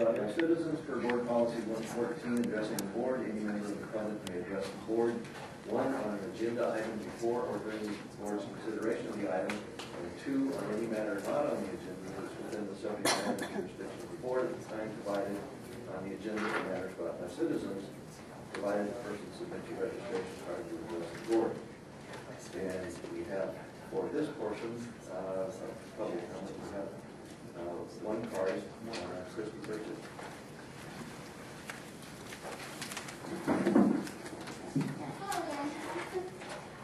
By citizens per board policy 114, addressing the board. Any member of the public may address the board. 1, on an agenda item before or during the board's consideration of the item, and 2, on any matter not on the agenda that's within the subject matter jurisdiction of the board at the time provided on the agenda for matters brought by citizens, provided the person submit your registration card to address the board. And we have, for this portion of public comment, we have one card, Christy Bridget.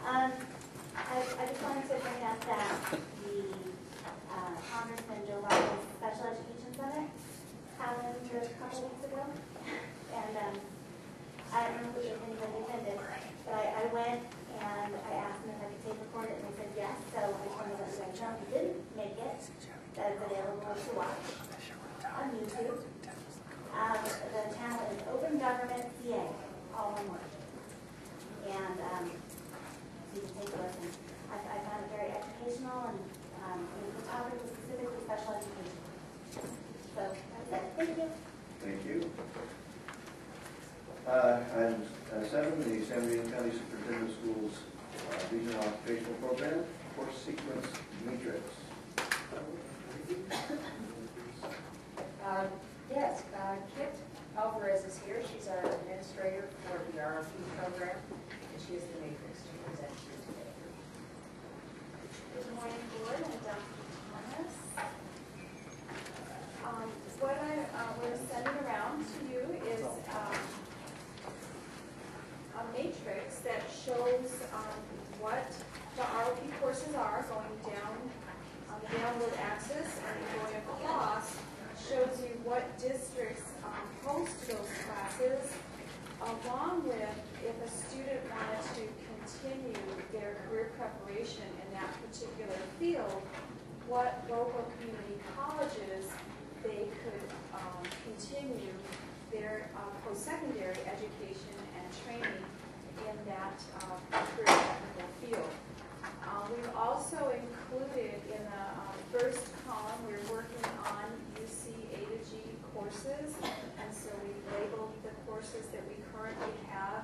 I just wanted to bring up that the Congressman Joe Biden's Special Education Summit happened a couple weeks ago, and I don't know if anybody attended, but I went and I asked them if I could tape record it, and they said yes. So I just wanted to let you guys know if you didn't make it, that is available to watch on YouTube. The channel is Open Government CA, all one word. And you can take a listen. I found it very educational, and the topic was specifically special education. So that's it. Thank you. Thank you. Item 7, the San Bernardino County Superintendent Schools Regional Occupational Program Course Sequence Matrix. Yes, Kit Alvarez is here. She's our administrator for the RFP program, and she is the matrix to present here today. Good morning, board, and Dr. Thomas. What we're sending around to you is a matrix that shows what the ROP courses are going down on the downward axis, and going across shows you what districts host those classes, along with if a student wanted to continue their career preparation in that particular field, what local community colleges they could continue their post-secondary education and training in that career technical field. We've also included in the first column, we're working on UC A to G courses, and so we've labeled the courses that we currently have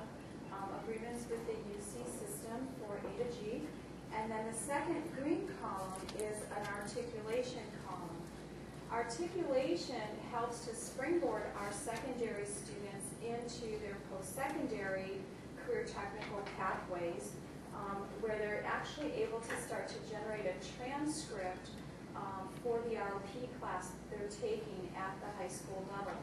agreements with the UC system for A to G. And then the second green column is an articulation column. Articulation helps to springboard our secondary students into their post-secondary career technical pathways, where they're actually able to start to generate a transcript for the ROP class they're taking at the high school level,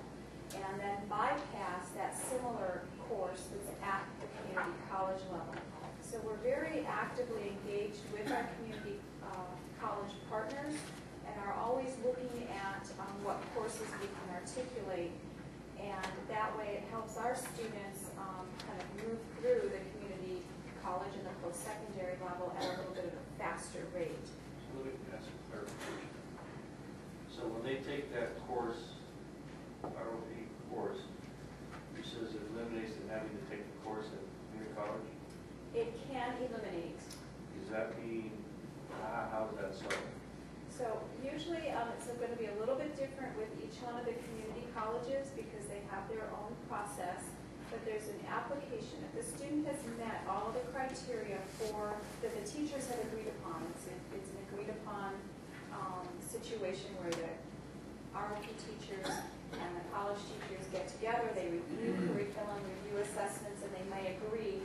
and then bypass that similar course that's at the community college level. So we're very actively engaged with our community college partners, and are always looking at what courses we can articulate, and that way it helps our students kind of move through the community college and the post-secondary level at a little bit of a faster rate. So let me ask a clarification. So when they take that course, ROP course, it says it eliminates them having to take the course at community college? It can eliminate. Does that mean, how is that so? So usually it's going to be a little bit different with each one of the community colleges because they have their own process. But there's an application. If the student has met all of the criteria for that the teachers have agreed upon, it's an agreed upon situation where the ROP teachers and the college teachers get together, they review curriculum, review assessments, and they may agree,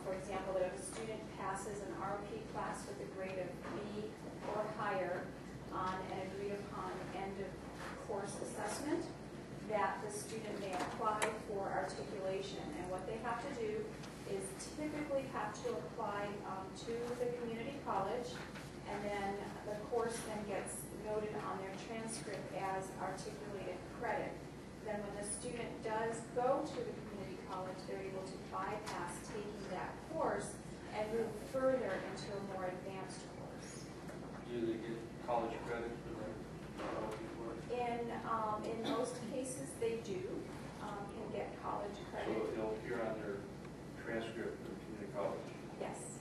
for example, that if a student passes an ROP class with a grade of B or higher on an agreed upon end of course assessment, that the student may apply for articulation. And what they have to do is typically have to apply to the community college, and then the course then gets noted on their transcript as articulated credit. Then when the student does go to the community college, they're able to bypass taking that course and move further into a more advanced course. Do they get college credit for that ROP course? In most cases, they do can get college credit. So it'll appear on their transcript for community college? Yes.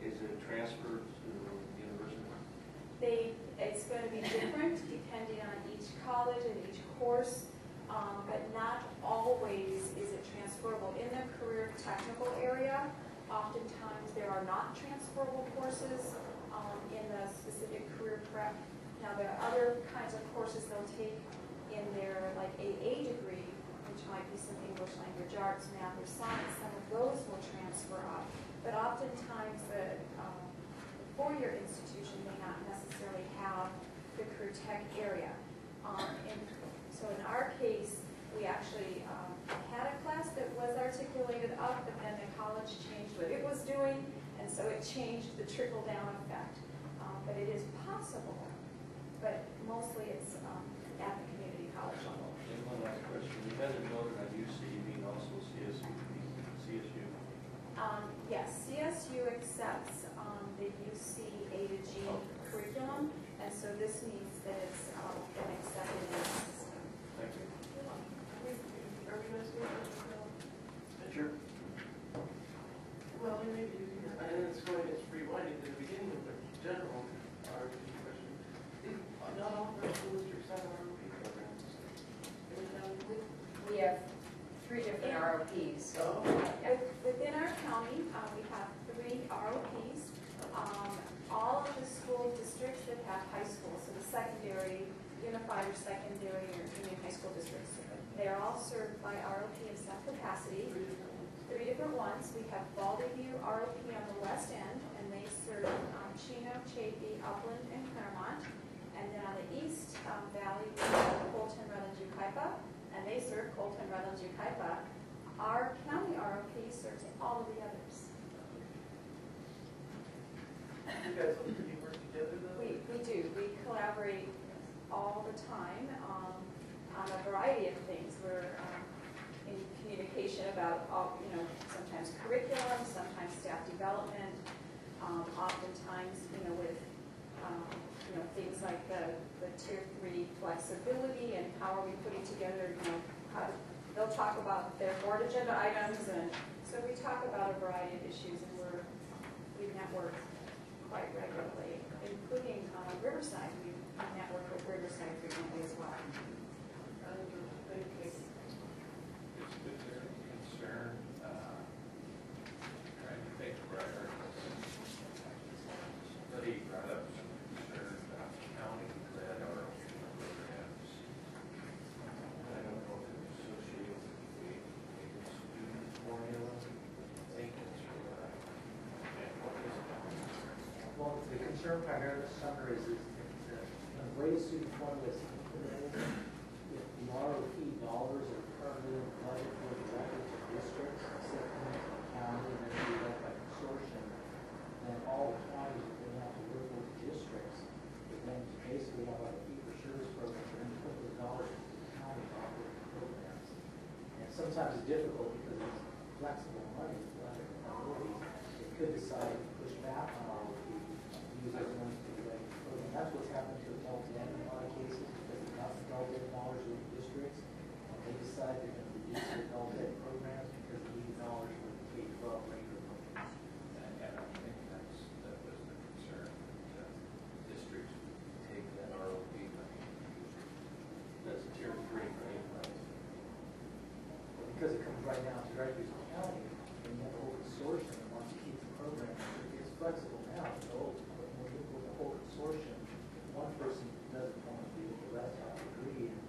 Is it transferred to the university? It's going to be different depending on each college and each course. there are not transferable courses in the specific career prep. Now, there are other kinds of courses they'll take in their like AA degree, which might be some English language arts, math, or science. Some of those will transfer up. But oftentimes the four-year institution may not necessarily have the career tech area. And so in our case, we actually had a class that was articulated up, but then the college changed what it was doing, and so it changed the trickle-down effect. But it is possible, but mostly it's at the community college level. And one last question. You had it noted on UC, you mean also CSU? Yes, CSU accepts the UC A to G curriculum, and so this means that it's been accepted in the system. Thank you. Are we going to say Sure. well, maybe, and it's rewinding to the beginning of the general ROP question. Not all of our school districts have ROP programs. We have 3 different ROPs. So, Within our county, we have 3 ROPs. All of the school districts that have high school, so the secondary, unified or secondary or junior high school districts, they're all served by ROP in some capacity. 3 different ones. We have Valdeview ROP on the west end, and they serve Chino, Chaffee, Upland, and Claremont. And then on the east valley, we have Colton, Redlands, Yucaipa, and they serve Colton, Redlands, Yucaipa. Our county ROP serves all of the others. you guys all pretty work together though? We do. We collaborate all the time on a variety of things. We're in communication about sometimes curriculum, sometimes staff development, oftentimes with things like the tier 3 flexibility and how are we putting together how they'll talk about their board agenda items, and so we talk about a variety of issues, and we network quite regularly, including Riverside. We network with Riverside frequently as well. Thank you. Is there any concern, trying to think where I heard this, somebody brought up some concern about county-led ROP programs. I don't know if it's associated with the student formula. I think it's and what is it? Well, the concern primarily this summer is the way the student formula is implemented, if the ROP dollars are currently in the budget for directly to districts, secondly to the county, and then be led by consortium, then all the counties are going to have to work with the districts, but then to basically have like a fee-for-service program, and then put those dollars into the county operating programs. And sometimes it's difficult because it's flexible money, it's limited authorities. It could decide to push back on ROP, use those money to the right program. That's what's happened to adult ed in a lot of cases, because it's not adult ed dollars with the districts. They decide they're going to reduce the adult ed programs because they need dollars for the K-12 regular programs. And I think that was the concern, that districts would take that ROP money. That's tier 3, right? Because it comes right down to directly to the county, and you have a whole consortium that wants to keep the program. It's flexible now, but when you go with the whole consortium, if one person doesn't want to do it, the rest have to agree, and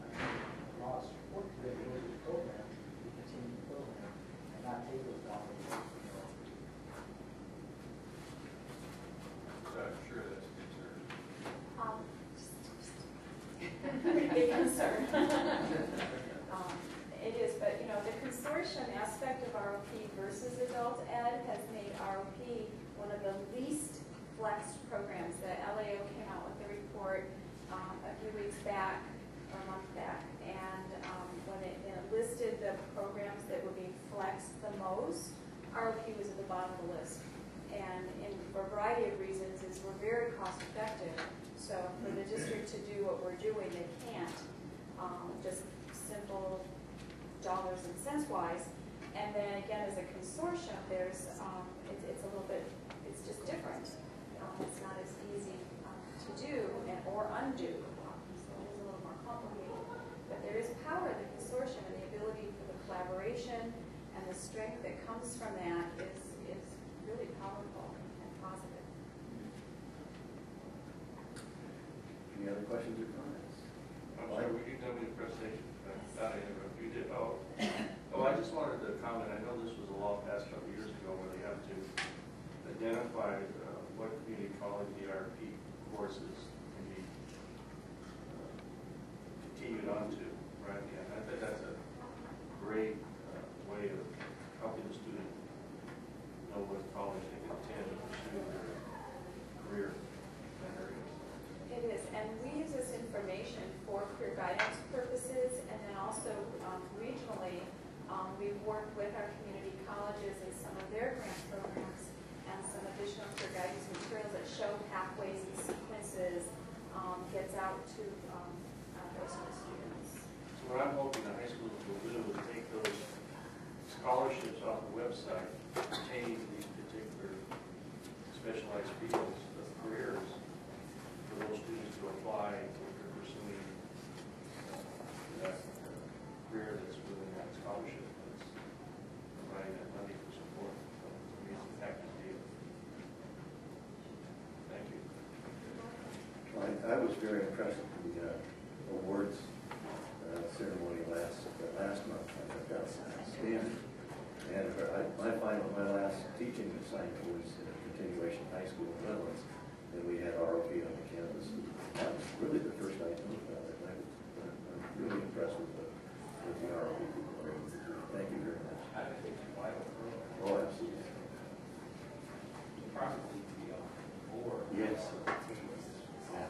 law support to it, goes to the program, we continue the program, and not take those dollars. So I'm sure that's a concern. Big concern. It is, but the consortium aspect of ROP versus adult ed has made ROP one of the least flexed programs. The LAO came out with a report a few weeks back, or a month back, and when it listed the programs that were being flexed the most, ROP was at the bottom of the list. And for a variety of reasons, is we're very cost effective. So for the district to do what we're doing, they can't. Just simple dollars and cents wise. And then again, as a consortium, there's it's a little bit, it's just different. It's not as easy to do or undo. So it is a little more complicated. But there is power in the consortium, and the ability for the collaboration and the strength that comes from that is really powerful. other questions or comments? I'm sorry, were you done with your presentation? I thought I interrupted. You did, oh. Oh, I just wanted to comment, I know this was a law passed a couple of years ago where they have to identify what community college ERP courses can be continued on to, right? And I think that's a great way of helping the student know what college they can attend and pursue their career in that area. It is, and we use this information for career guidance purposes, and then also regionally, we've worked with our community colleges in some of their grant programs and some additional career guidance materials that show pathways and sequences, gets out to those students. So what I'm hoping the high schools will do is take those scholarships off the website pertaining to these particular specialized fields of careers for those students to apply if they're pursuing that career that's within that scholarship that's providing that money for support. So to me, it's a package deal. Thank you. I was very impressed with the awards ceremony last month. I thought that was outstanding. And my last teaching assignment was in a continuation high school in Netherlands, and we had ROP on the campus. That was really the first I knew about it. I'm really impressed with the ROP people. Thank you very much. I think it's vital. Oh, absolutely. Probably be on board. Yes. Yeah.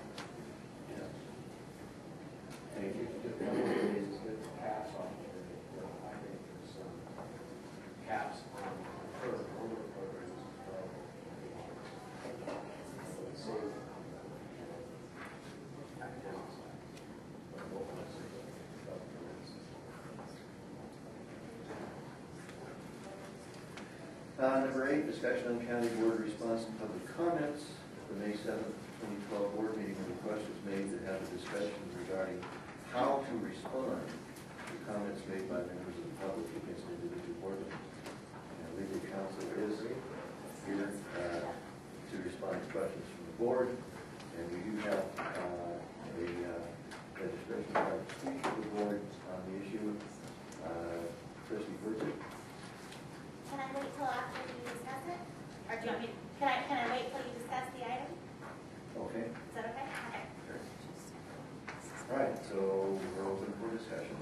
Yeah. Thank you. It's good caps on there. I think there's some caps on older programs as well. So, Number 8, discussion on county board response to public comments. At the May 7th, 2012 board meeting, a request was made to have a discussion regarding how to respond to comments made by members of the public against individual board members. Legal counsel is here to respond to questions from the board, and we do have a registration card to speak to the board on the issue. Trustee Burton. Can I wait till after you discuss it? Or do you want me, can I wait till you discuss the item? Okay. Is that okay? Okay. All right, so we're open for discussion.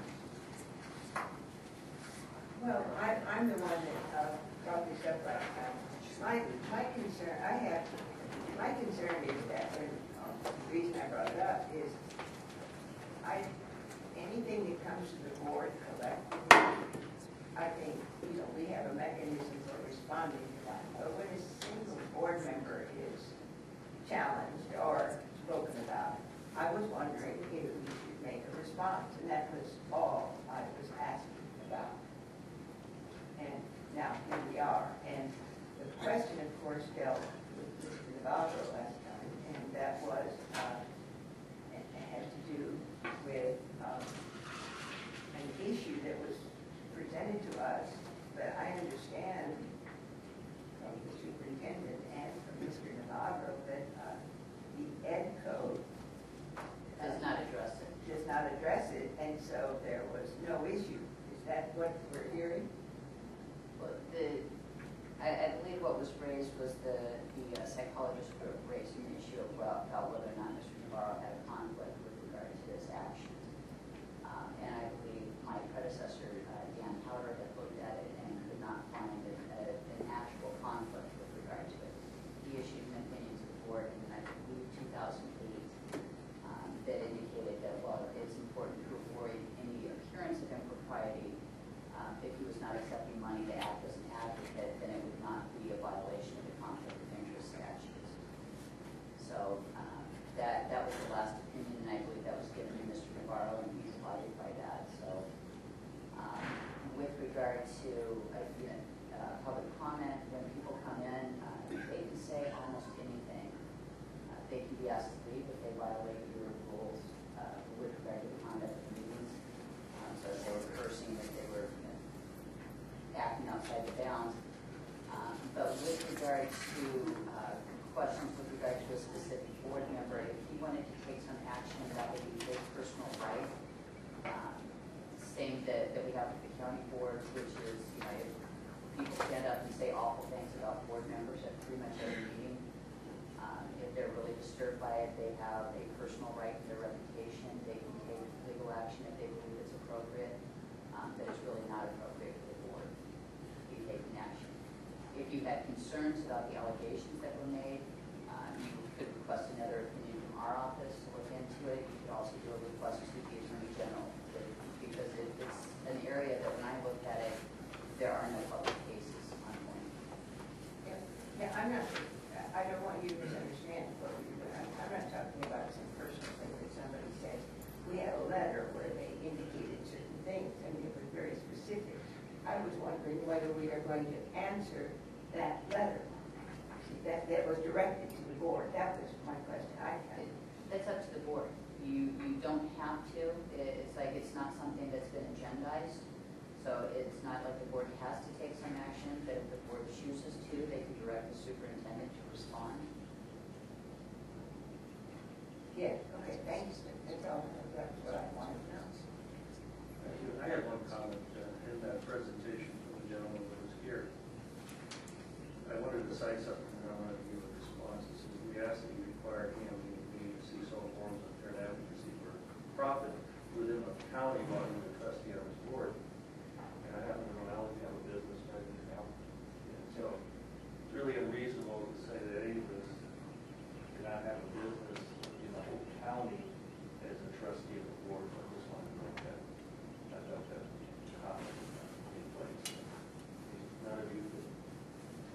Well, I'm the one that brought this up last time. My concern is that, and the reason I brought it up is, anything that comes to the board collectively, I think, we have a mechanism for responding to that. But when a single board member is challenged or spoken about, I was wondering if we should make a response, and that was all I was asking about. And now here we are. And the question, of course, dealt with Mr. Navarro last time, and that was, it had to do with an issue that was presented to us, but I understand from the superintendent and from Mr. Navarro that the ed code Does not address it. does not address it, and so there was no issue. Is that what we're hearing? Well, I believe what was raised was the psychologist group raised an issue about whether or not Mr. Navarro had a conflict with regard to this action. And I believe my predecessor, Dan Powder, had looked at it and could not find an actual conflict with regard to it. He issued an opinion to the board in, I believe, 2008 that indicated that while it's important to avoid any appearance of impropriety, if he was not accepting money to act as an advocate, then it would not be a violation of the conflict of interest statutes. So that was the last opinion, and I believe that was given to Mr. Navarro certify it, they have a personal right to their reputation, they can take legal action if they believe it's appropriate, that it's really not appropriate for the board to be taking action. If you had concerns about the allegations that were made, you could request another opinion from our office to look into it. You could also do a request to the Attorney General, because it's an area that when I looked at it, there are no public cases ongoing. Yeah, I don't want you to misunderstand what we do, but I'm not talking about some personal thing that somebody says. We had a letter where they indicated certain things, and it was very specific. I was wondering whether we are going to answer that letter that was directed to the board. That was my question I had. That's up to the board. You don't have to. It's like it's not something that's been agendized. So it's not like the board has to take some action, but if the board chooses to, they can direct the superintendent to respond. Yeah, okay, thanks. That's all. That's what I wanted to know. I had one comment in that presentation from the gentleman that was here. I wanted to cite something and I wanted to give a response. It says, we asked that you require him to see all forms of fair advocacy for profit within the county while he was a trustee on his board. And I happen to know Alan, you have a business right now. So it's really unreasonable to say that any of us do not have a business in the whole county as a trustee of the board. So I just wanted to make that, I thought that comment in place. None of you could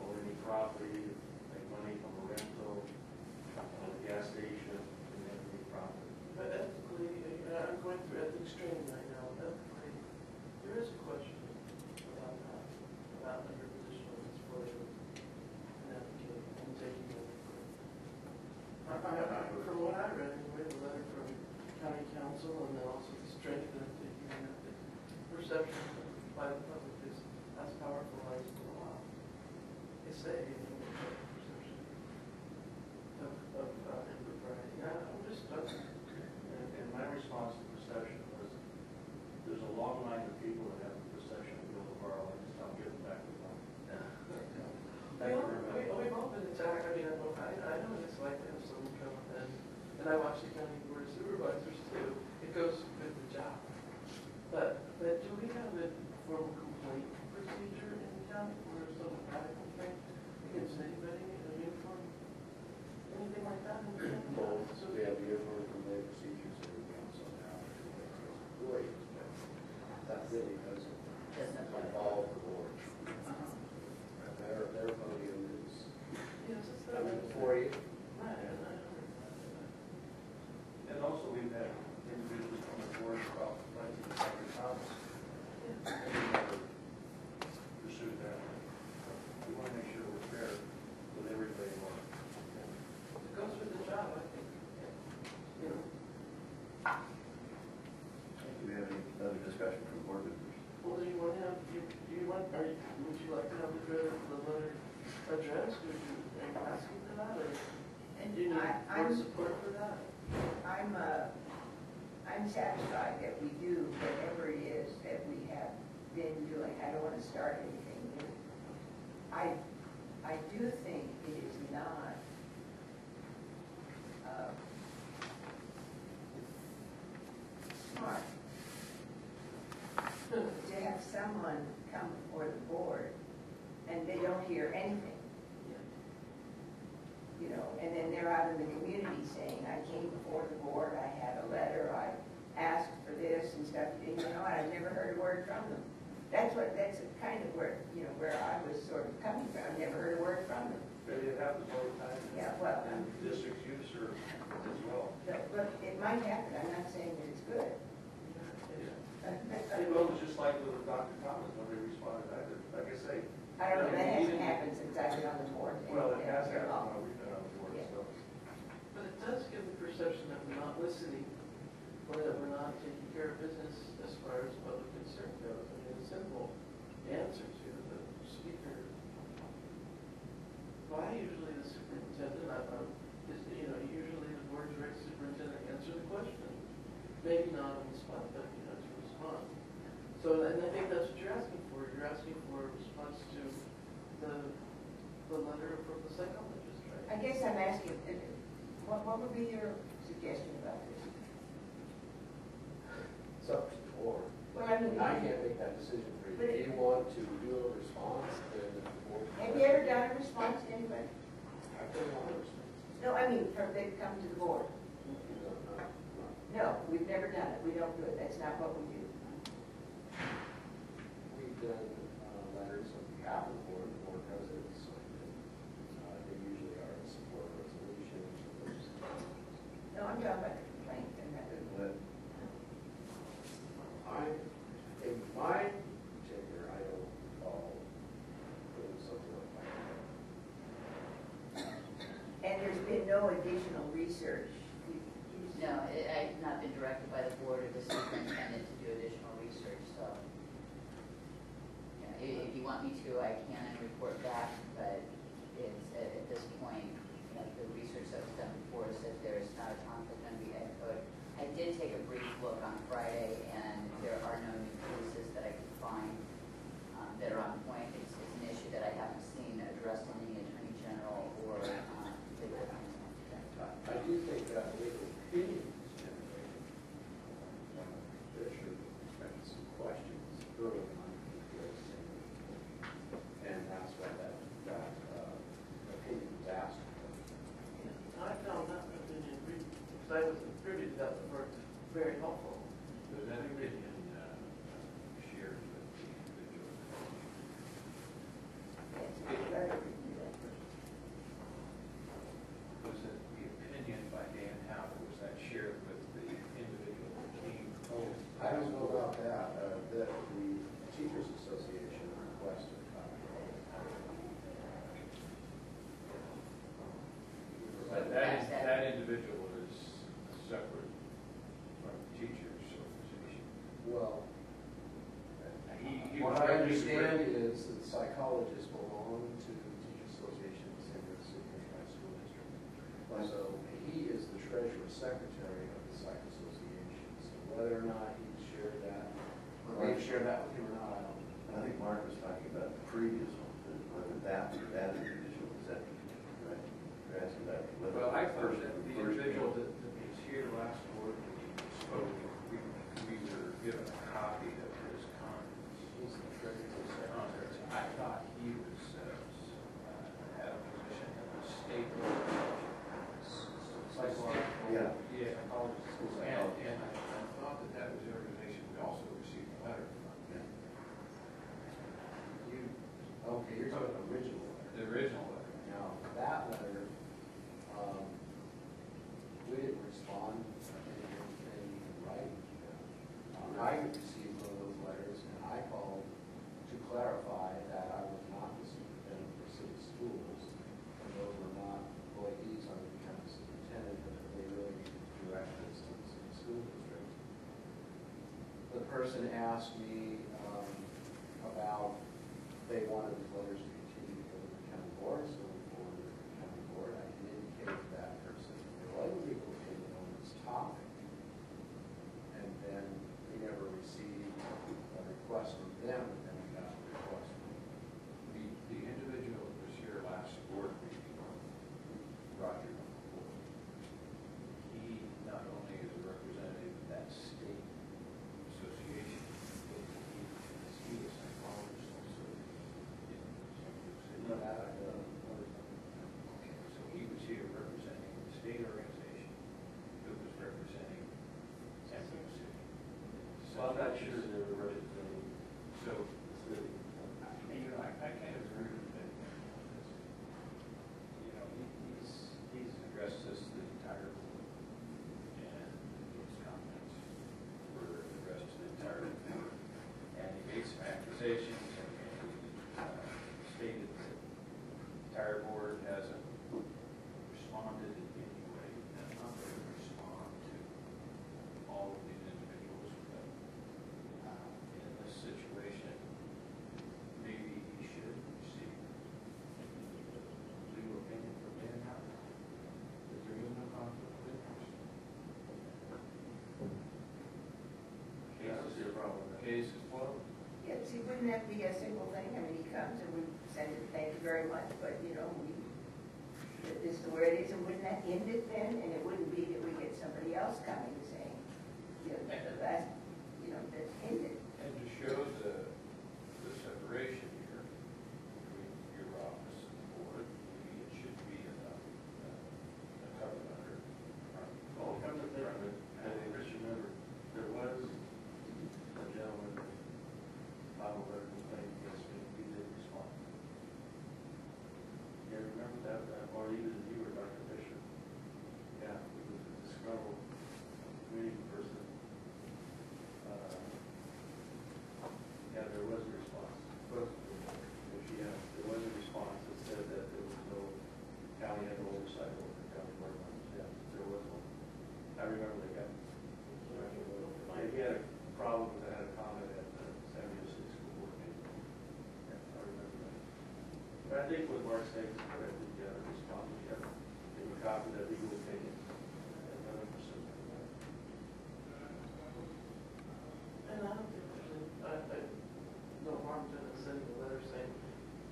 own any property, make money from a rental, a gas station, and make any profit. But ethically, I'm going through ethics training right now. Ethically, there is a question about that, about under position of exposure and advocating and taking over. From what I read, anyway, the letter from county council and then also the strength of taking an ethic perception by the public is as powerful as the law. They say perception of impropriety. I'm just And my response to perception was, there's a long line of people that have the perception of Bill Navarro, and just don't give it back to them. Thank you very much. We've all been attacked. I mean, I know what it's like to have someone come in, and I watch the county board of supervisors too. It goes with the job. But do we have a formal complaint procedure in the county where someone had a complaint against anybody in a uniform? Anything like that? So we have uniform complaint procedures that we council now. Employees, but that really doesn't involve the board. Their podium is Yes, it's coming before you. Right. And also, we've had individuals from the board about writing Dr. Thomas. And we never pursued that. We want to make sure we're fair with everybody involved. It goes with the job, I think. You know. Do we have any other discussion from board members? Well, do you want to have, would you like to have the letter addressed? Are you asking for that, or do you need board support for that? I'm satisfied that we do whatever it is that we have been doing. I don't want to start anything new. I do think it is not smart to have someone come before the board and they don't hear anything. You know, and then they're out in the community saying, I came before the board, I had a letter, I asked for this and stuff, and you know, I've never heard a word from them. That's kind of where, you know, where I was sort of coming from. I never heard a word from them. But it happens all the time. Yeah, well, And districts you serve as well. but it might happen. I'm not saying that it's good. Well, it's just like with Dr. Thomas, nobody responded either. Like I say. I don't know, that hasn't happened since I've been on the board. Well, it has happened while we've been on the board, Yeah. so. But it does give the perception that we're not listening, or that we're not taking care of business as far as public concern goes. I mean, a simple answer to the speaker. Why usually the superintendent, usually the board directs the superintendent to answer the question. Maybe not on the spot, but, to respond. So, and I think that's what you're asking for. You're asking for a response to the letter from the psychologist, right? I guess I'm asking, What would be your suggestion about this? It's up to the board. Well, I mean, I can't make that decision for you. If you want to do a response, then the board. have you ever done a response to anybody? I've done a lot of responses. No, I mean, they've come to the board. No, no, no. No, we've never done it. We don't do it. That's not what we do. We've done letters on behalf of the board presidents. They usually are in support of resolutions. No, I'm talking about the complaint and that. In my particular, I don't follow doing something like that. And there's been no additional research. No, I've not been directed by the board or the superintendent to do additional research, so. If you want me to, I can and report back, but it's, at this point, the research that was done before says there's not a conflict under the ed code. I did take a brief look on Friday, and there are no new cases that I could find that are on point. It's an issue that I haven't seen addressed in the Attorney General or the defense. I do think that legal opinion is generated. There should be some questions early on in this thing. And that's what that opinion was asked. I found that opinion, because I was privy to that before, very helpful. Was that opinion shared with the individual? Was it the opinion by Dan Howe, or was that shared with the individual team? I don't know about that. The Teachers Association requested a copy. But that individual is separate from the teachers' association. Well, He what was I ready to understand bring- is that psychologists belong to the Teachers Association in the San Francisco School District. So he is the treasurer secretary of the Psych Association. So whether or not he shared that, or they shared that with him or not, I don't know. I think Mark was talking about the previous one, whether that individual was that, right? You're asking about whether. Well, I thought person that the first individual came. that was here last board meeting spoke, we were given a copy of his comments. He's the treasurer secretary. I thought he was, had a position in the state. Psychological. Yeah. Yeah. Psychologist, school And psychologist. I thought that was the organization we also received a letter from. Okay, you're talking about the original letter. The original letter. Now, that letter, we didn't respond in writing. I received one of those letters, and I called to clarify that I was not the superintendent for city schools, and those were not employees under the county superintendent, and that they really needed to direct this to the city school district. The person asked me about they wanted the letters to continue to go to the county board, so we forwarded it to the county board. I can indicate to that person their legal opinion on this topic. And then we never received a request from them, and then we got a request from The individual that was here last board meeting, Roger, he not only is a representative of that state association, but he is a psychologist also. No, that I don't. Okay, so he was here representing the state organization that was representing San Francisco City. Well, I'm not sure they were representing So, the city. I kind of agree with that. He's addressed this to the entire board, and his comments were addressed to the entire board. And he made some accusations, and he stated that the entire board hasn't responded in any way, and not going to respond to all of these individuals. But in this situation, maybe he should receive legal opinion from Dan Howe, that there is no conflict of interest. That was your problem. Case is closed. Yeah, see, wouldn't that be a simple thing? I mean, he comes and we send it, thank you very much, but, you know, we is the way it is, and wouldn't that end it then? And it wouldn't be that we get somebody else coming saying, that's ended. And to show the separation here between your office and the board, maybe it should be a cover letter. Oh, come to think of it, I just remember, there was a gentleman filed a letter complaining against me, he didn't respond. Yeah, remember that, or even you or Dr. Fisher? Yeah, it was a disgruntled community person. Yeah, there was a response. There was a response that said that there was no, county had no oversight over the county board members. Yeah, there was one. I remember that guy. He had a problem with that, had a comment at the San Diego City School Board meeting. Yeah, I remember that. But I think what Mark said is correct, that you have to respond, you have to give a copy that legal opinion. And another person. And I don't think there's no harm to sending a letter saying,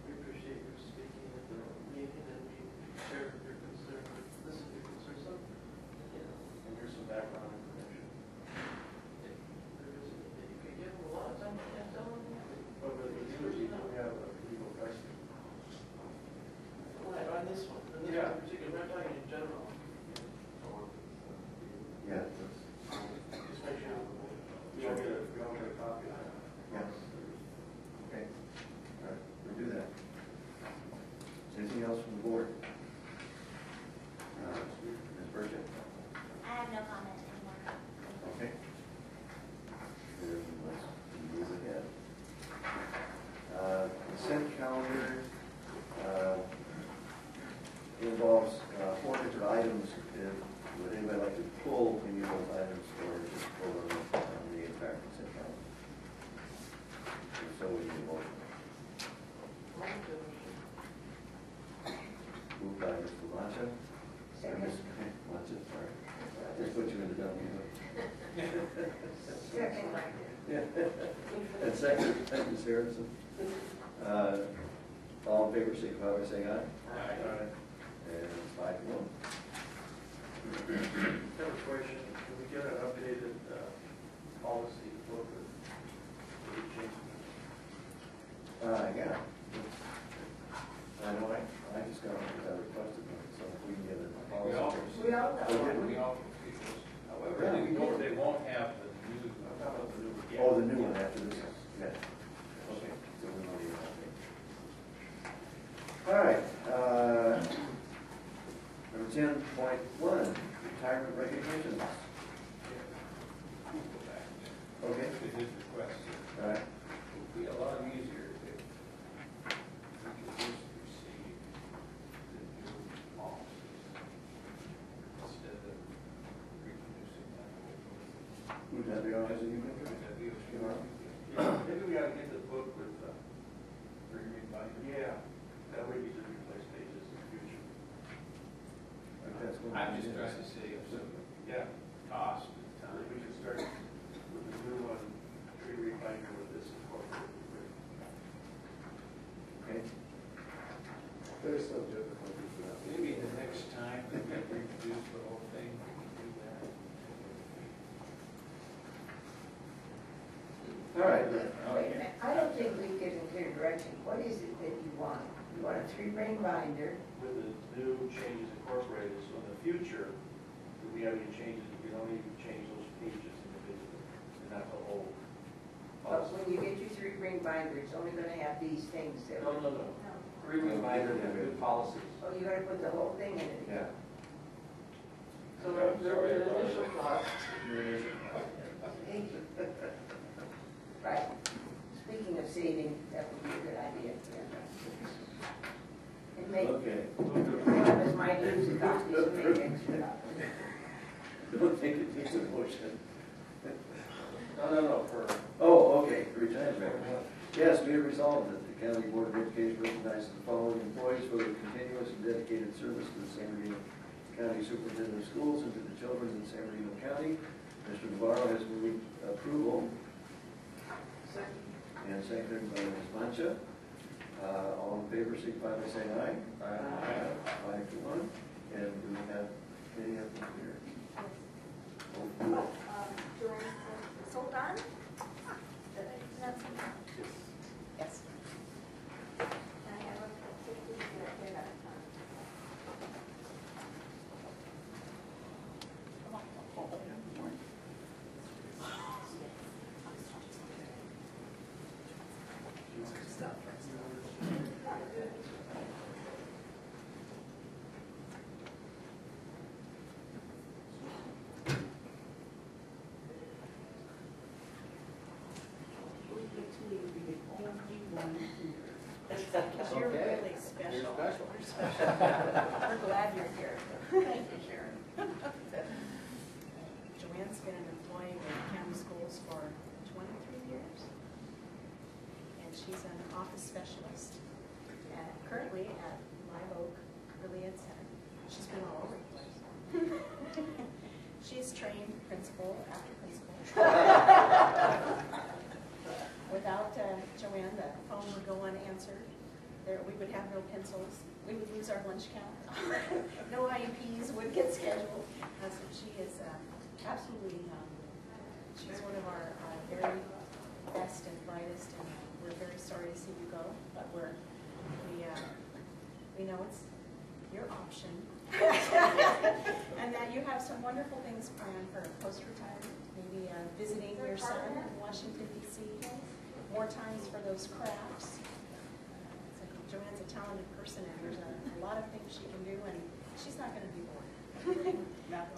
we appreciate your speaking at the meeting and we share your concern, listen to your concern, so, And here's some background information. you could give them a lot of time, you can't tell them anything. But with the we have a legal custody. Like on this one, on this Yeah. particular, we're not talking in general. Yeah, Just make sure. We all get a copy of that. yes. Okay. All right, we'll do that. Anything else from the board? Ms. Burgett? I have no comment anymore. Okay. Then let's move ahead. Consent calendar involves 4 different items. Would anybody like to pull any of those items or just pull them on the entire consent calendar? And so we need a motion. Moved by Mr. Mancha. Second. Mancha, sorry. I just put you in the dummy. Second. Yeah. And second, Ms. Harrison. All in favor, signify by saying aye. Aye. And it's 5-1. I have a question. Can we get an updated policy booklet? Yeah. I know, I just got one because I requested one, so if we can get a We all, policy. We all Oh, know. did we? we all, however, they won't have the new. I'm talking about the new one. Oh, the new one after this. Yeah. Okay. So we don't need that. All right. Number 10.1, retirement recognitions. Okay. To his request. All right. It would be a lot easier if we could just receive the new policies instead of reproducing that whole. Who's that, the office of human? That'd be a Yeah, maybe we ought to get the book with, Yeah. that way we can replace pages in the future. Like that's one. I'm just trying to save some Yeah. cost and So time. we can start with the new one, tree refinder with this incorporated. Okay. There's some difficulty with that. Maybe the next time we can reproduce the whole thing, we can do that. All right. Wait a minute, I don't think we've given clear direction. What is it that you want? You want a 3-ring binder? With the new changes incorporated, so in the future, if we have any changes, we can only change those pages individually, and not the whole But policy. when you get your 3-ring binder, it's only gonna have these things that. No. No. Reminder that new policies. Oh, you gotta put the whole thing in it. Yeah. So there was an initial thought, Thank you. Right. Speaking of saving, that would be a good idea. And make, Okay. one of us might lose a copy, so make extra copies. Don't think it needs a motion. No, for. Oh, okay, retirement. Yes, be it resolved that the County Board of Education recognizes the following employees for their continuous and dedicated service to the San Bernardino County Superintendent of Schools and to the children in San Bernardino County. Mr. Navarro has moved approval second, and seconded by Ms. Mancha. All in favor, signify by saying aye. Aye. 5-1. And do we have any of them here? Sold on? Yes. I have a 50 here at a time. You're Okay. really special. You're special. You're special. We're glad you're here. Thank you, Sharon. Joanne's been an employee with county schools for 23 years. And she's an office specialist currently at Live Oak Early Ed Center. She's been all over the place. She's trained principal after principal. Without Joanne, the phone would go unanswered. We would have no pencils. We would lose our lunch count. No IEPs would get scheduled. So she is absolutely, she's one of our very best and brightest, and we're very sorry to see you go, but we know it's your option. And that you have some wonderful things planned for post-retirement, maybe visiting your son in Washington, D.C., more times for those crafts. Joanne's a talented person, and there's a lot of things she can do, and she's not going to be bored.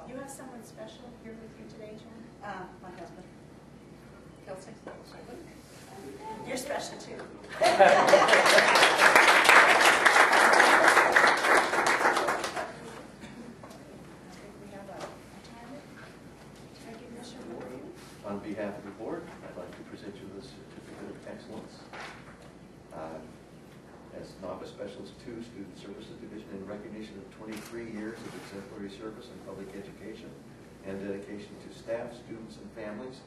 You have someone special here with you today, Joanne? My husband, Kelsey. You're special too. On behalf of the board, I'd like to present you with a certificate of excellence. As Novice Specialist 2, Student Services Division, in recognition of 23 years of exemplary service in public education and dedication to staff, students, and families.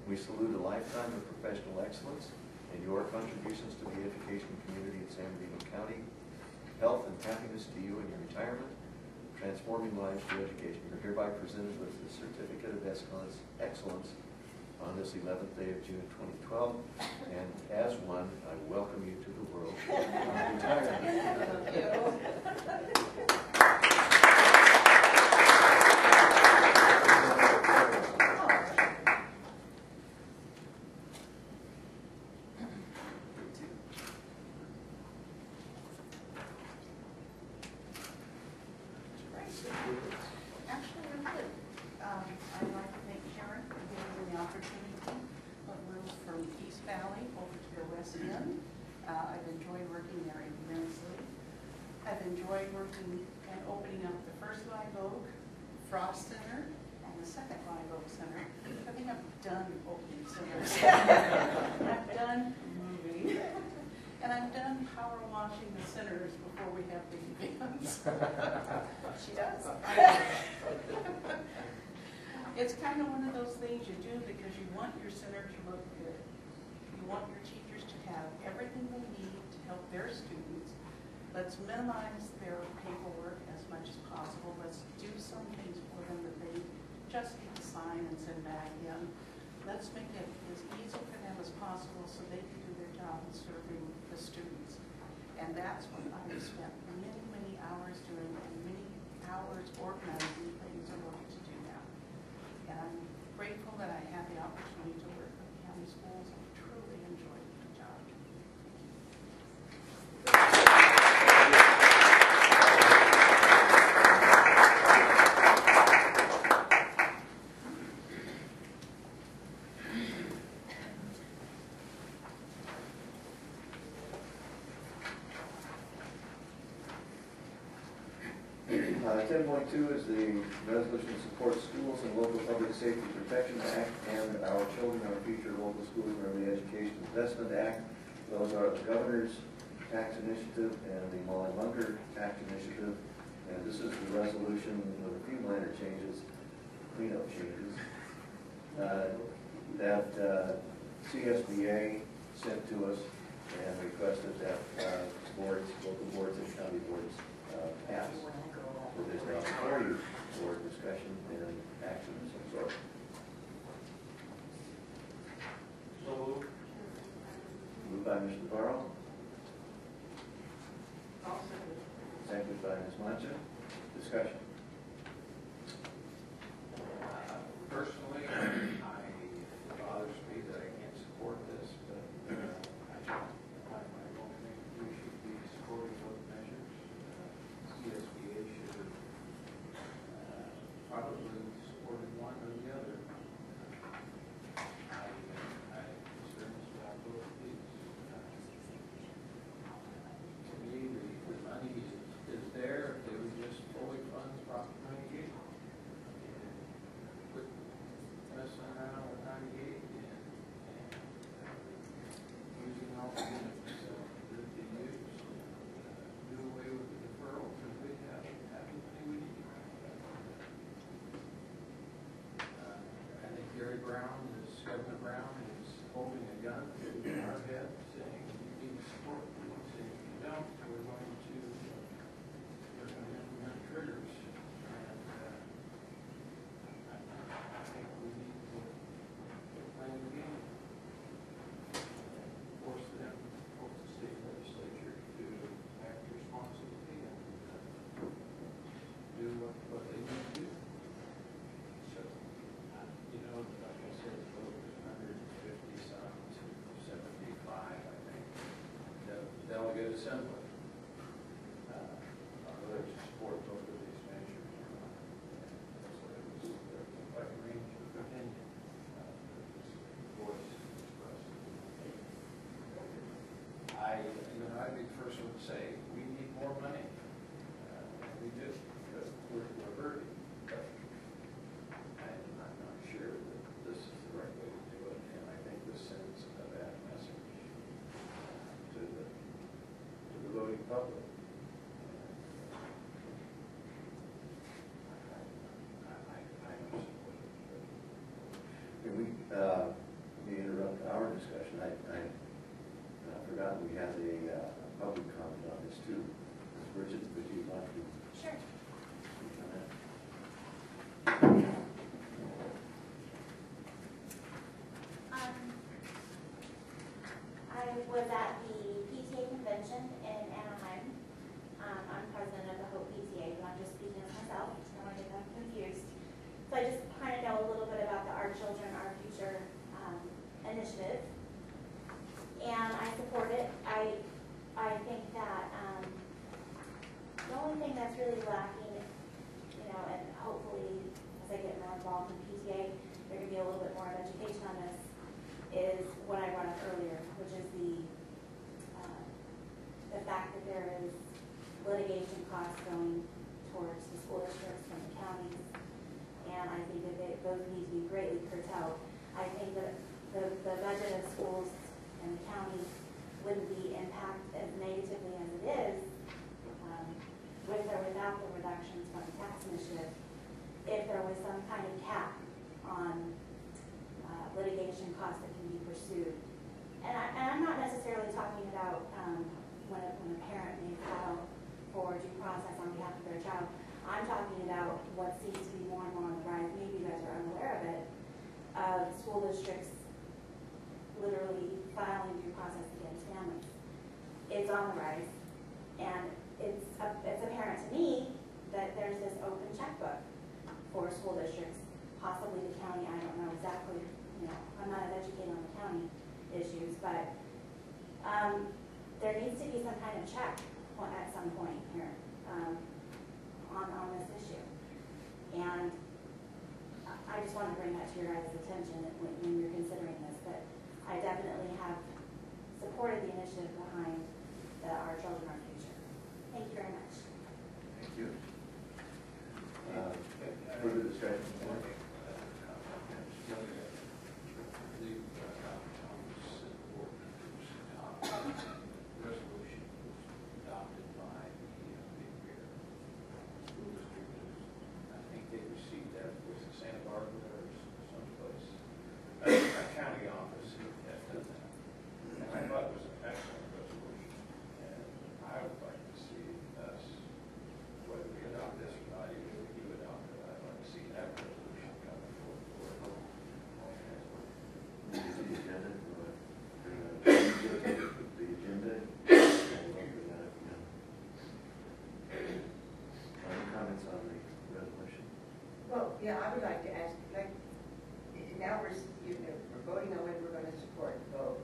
We salute a lifetime of professional excellence and your contributions to the education community in San Bernardino County. Health and happiness to you in your retirement, transforming lives through education. You're hereby presented with the Certificate of Excellence on this 11th day of June 2012, and as one, I welcome you to the world of retirement. Thank you. Actually, I'm good. I'd like to thank Sharon for giving me the opportunity to move from East Valley over to the West End. I've enjoyed working there immensely. I've enjoyed working and opening up the first Live Oak, Frost Center, and the second Live Oak Center. I think I've done opening centers. I've done moving. And I've done power washing the centers before we have big events. She does. It's kind of one of those things you do because you want your center to look good. You want your teachers to have everything they need to help their students. Let's minimize their paperwork as much as possible. Let's do some things for them that they just need to sign and send back in. Let's make it as easy for them as possible so they can do their job in serving the students. And that's what I've spent many, many hours doing, and many hours organizing things in order to do that. And I'm grateful that I had the opportunity to work with county schools. I truly enjoyed the job. Thank you. 10.2 is the resolution to support schools and local public safety protection act and our children, our future local schools and early education investment act. Those are the governor's tax initiative and the Molly Munger tax initiative. And this is the resolution with a few minor changes, cleanup changes, that CSBA sent to us and requested that boards, local boards and county boards pass. So there's now before you for discussion and action of some sort. So moved. Moved by Mr. Navarro, I'll second it. seconded by Ms. Mancha. Discussion. Personally, it bothers me that I can't support this, but I don't think we should be supporting those measures. CSBA should have probably supported one or the other. I'm concerned about both of these. To me, the money is there if they would just fully fund Prop 98. Quit messing around with 98 and using all the units that they use. Do away with the deferrals and we have everything we need. I think Governor Brown is holding a gun to our head saying you need to support these, and if you don't, we're going to implement triggers. And I think we need to play the game. Force the state legislature to act responsibly and do what they need to do. So, like I said, the vote was 150 some to 75, I think. The delegate assembly. Whether to support both of these measures or not. So it was quite a range of opinion. Voice expressed. I'd be the first one to say, we need more money. We do, but we're hurting. But I'm not sure that this is the right way to do it, and I think this sends a bad message to the voting public. I don't support it. Can we interrupt our discussion? I forgot we had a public comment on this too. Ms. Bridget, would you like to Sure. speak on that? I was at the PTA convention in Anaheim. I'm president of the Hope PTA, but I'm just speaking as myself, so I don't get that confused. So I just kind of know a little bit about the Our Children, Our Future initiative. And I support it. I think that the only thing that's really lacking, and hopefully as I get more involved in PTA, there can be a little bit more of education on this, is what I brought up earlier, which is the fact that there is litigation costs going towards the school districts from the counties, and I think that those need to be greatly curtailed. I think that the budget of schools and the county wouldn't be impacted as negatively as it is with or without the reductions from the tax initiative, if there was some kind of cap on litigation costs that can be pursued. And I'm not necessarily talking about when a parent may file for due process on behalf of their child. I'm talking about what seems to be more and more on the rise, maybe you guys are unaware of it, of school districts literally filing due process against families. It's on the rise, and it's apparent to me that there's this open checkbook for school districts, possibly the county. I don't know exactly, I'm not as educated on the county issues, but there needs to be some kind of check at some point here on this issue. And I just want to bring that to your guys' attention when you're considering this, but I definitely have supported the initiative behind Our Children, Our Future. Thank you very much. Thank you. Further discussion? Resolution was adopted by the Big Bear School District. I think they received that with Santa Barbara or someplace. A county office had done that. And I thought it was an excellent yeah, I would like to ask, like, now we're voting on whether we're going to support the vote.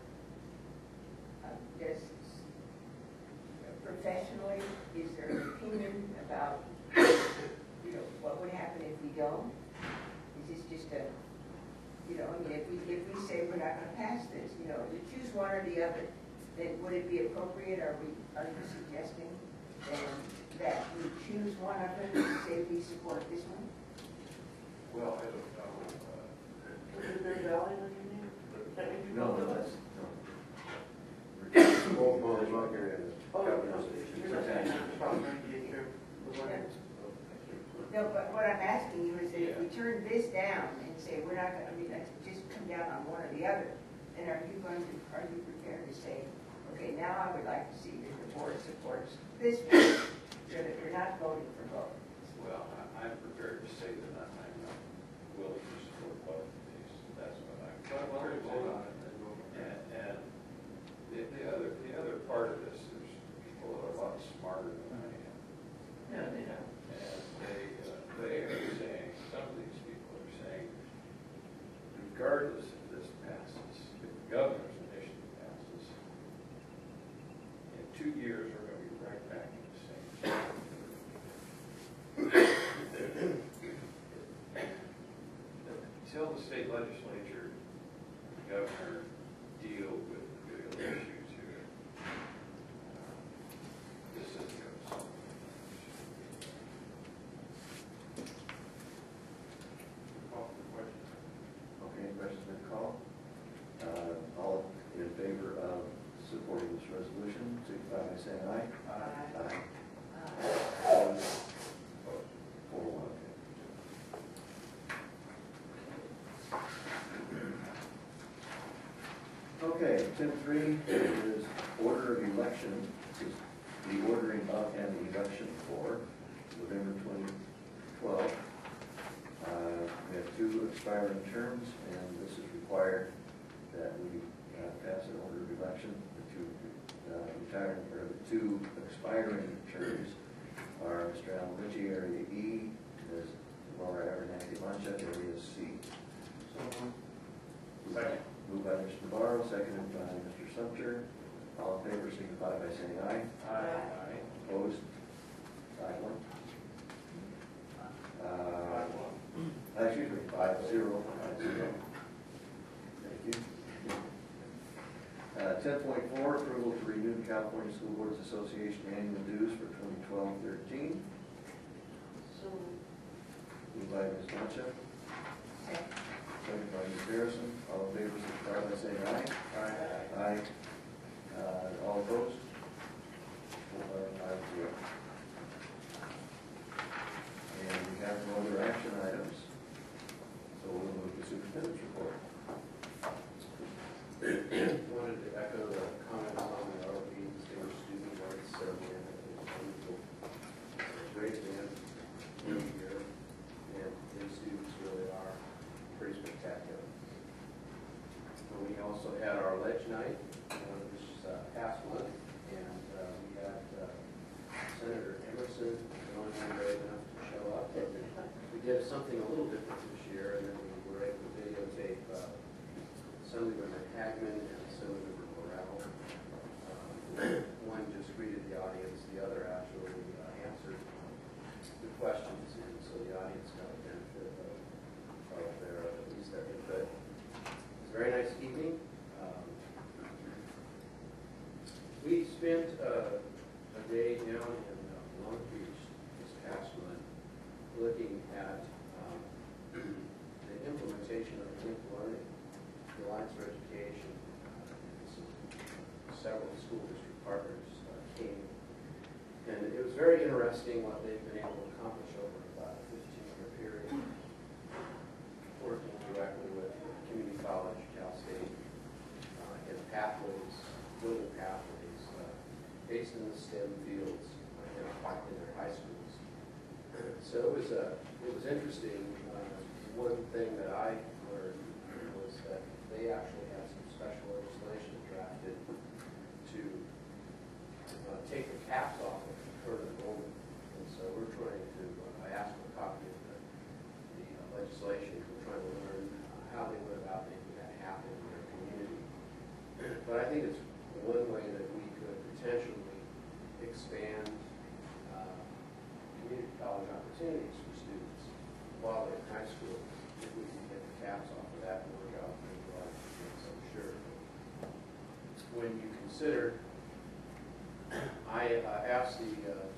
Does, professionally, is there an opinion about, what would happen if we don't? Is this just a, I mean, if we say we're not going to pass this, to choose one or the other, then would it be appropriate, are you suggesting then that we choose one of them and say we support this one? Well, I don't know. Is there Valley in your name? Can't we do No, both? that's, no. Both votes are here in the Oh, governor's you're not saying it's about 98 here. No, but what I'm asking you is that if we turn this down and say we're not going to, let's just come down on one or the other, then are you prepared to say, okay, now I would like to see that the board supports this one, so that you're not voting for both? Well, I'm prepared to say that I'm not willing to support both of these. That's what I'm prepared to say. And the other part of this, there's people that are a lot smarter than I am. Yeah, they have. And they are saying, some of these people are saying, regardless if this passes, if the governor's initiative passes, in 2 years, we're going to be right back in the same situation. Until the state legislature, the governor deal with the real issues here, this isn't going to solve it. Call for the question. Okay, questions been called? All in favor of supporting this resolution, signify by saying aye. Aye. Opposed? 4-1, okay. Okay, 10.3 is order of election, this is the ordering of an election for November 2012. We have 2 expiring terms, and this is required that we pass an order of election. The 2 expiring terms are Mr. Alan Ritchie, Area E, Ms. Laura Abernathy Manchuk, Area C. Second. Moved by Mr. Navarro, seconded by Mr. Sumter. All in favor signify by saying aye. Aye. Opposed? 5-1. Excuse me, 5-0. Thank you. 10.4, approval to renew the California School Boards Association annual dues for 2012-13. So, Moved by Ms. Mancha. Second by Ms. Harrison. All in favor, signify by saying aye. Aye. All opposed? 5-0. And we have no other action items, so we'll move to superintendent's report. Wanted to echo the comments on the ROP Distinguished Student Awards ceremony. It was a great event every year, and these students really are pretty spectacular. And we also had our Ledge Night this past month, and we had Senator Emerson, the only one brave enough to show up. We did something a little different this year, and then we were able to videotape Assemblymember Hagman and Assemblymember Morrell. One just greeted the audience, the other actually answered the questions, and so the audience got a benefit of their, at least their input. It was a very nice evening. We spent a day down in Long Beach this past month looking at the implementation of linked learning, the Alliance for Education, several school district partners came. And it was very interesting what they've been able to accomplish over about a 15-year period, working directly with community college, Cal State, in pathways, building pathways based in the STEM fields in their high schools. So it was interesting. One thing that I learned was that they actually have some special legislation drafted to take the caps off of concurrent enrollment. And so we're trying to, I asked for a copy of the it's one way that we could potentially expand community college opportunities for students while they're in high school, if we can get the caps off of that and work out things like this, I'm sure. When you consider, I asked the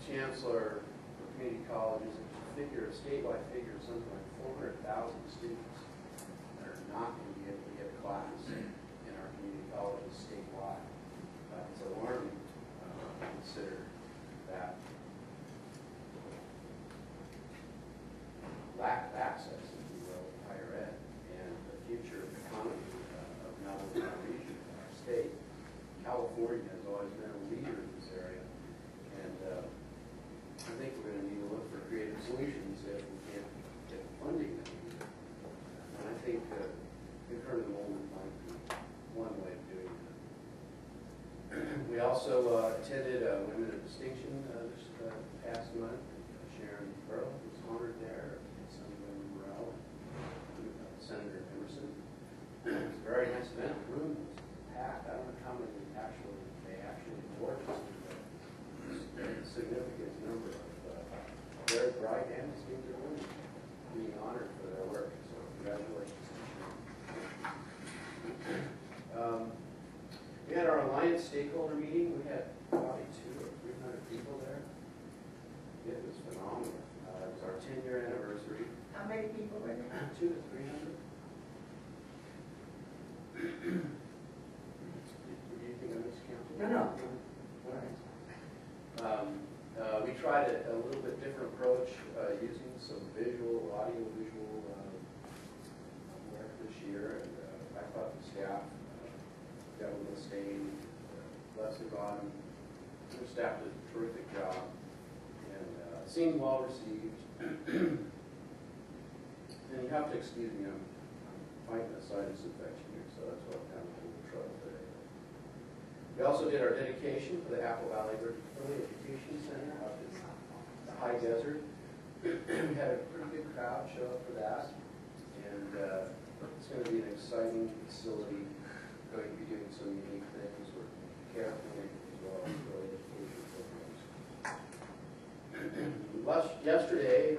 chancellor for community colleges to figure a statewide figure of something like 400,000 students that are not going to be able to get a class in our community colleges statewide. It's alarming to consider that lack of access, if you will, to higher ed and the future economy of not only our region, but our state. California has always been a leader in this area, and I think we're going to need to look for creative solutions if we can't get the funding that we need. And I think concurrent enrollment might be one way of doing that. We also attended Women of Distinction this past month. Sharon Burrow was honored there. Senator Emerson. It was a very nice event. The room was packed. I don't know how many they actually awarded us, but a significant number of very bright and distinctive women being honored for their work. So congratulations. We had our Alliance stakeholder meeting. We had probably 200 or 300 people there. It was phenomenal. It was our 10-year anniversary. How many people were there? 200 to 300. Do you think I missed count? No. All right. We tried a little bit different approach using some audio-visual work this year, and I thought the staff, Devin Mustaine, Leslie Bottom, their staff did a terrific job, and seemed well received. And you have to excuse me, I'm fighting a sinus infection here, so that's why I'm having a little trouble today. We also did our dedication for the Apple Valley Early Education Center up in the high desert. We had a pretty good crowd show up for that, and it's going to be an exciting facility. We're going to be doing some unique things with care clinic as well as early education programs. Yesterday,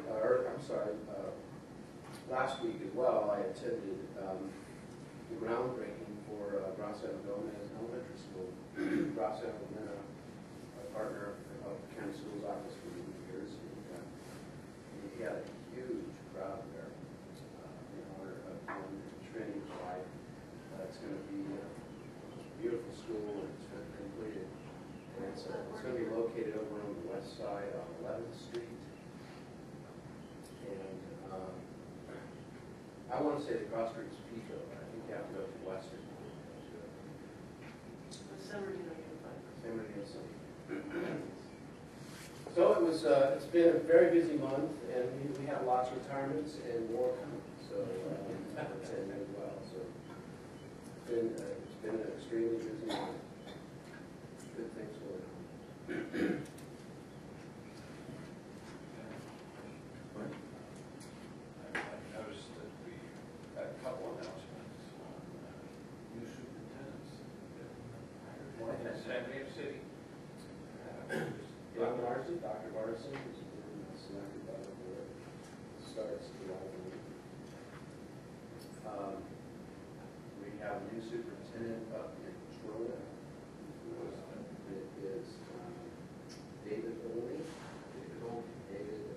last week as well, I attended the groundbreaking for Graciano Gomez Elementary School. Graciano has been a partner of the county schools office for many years. And he had a huge crowd there in honor of him training his wife. It's going to be a beautiful school, and it's been completed. And it's going to be located over on the west side on 11th Street. And I want to say the cross street is Pico, but I think you have to go to Western. San Bernardino Unified. So it was. It's been a very busy month, and we have lots of retirements and more coming. So and as well. So it's been an extremely busy month. Good things going on. I noticed that we had a couple announcements on new superintendents in San Diego City. Dr. Larson has been selected by the board. Starts July 1. We have a new superintendent up in Troy. It is David Olney. David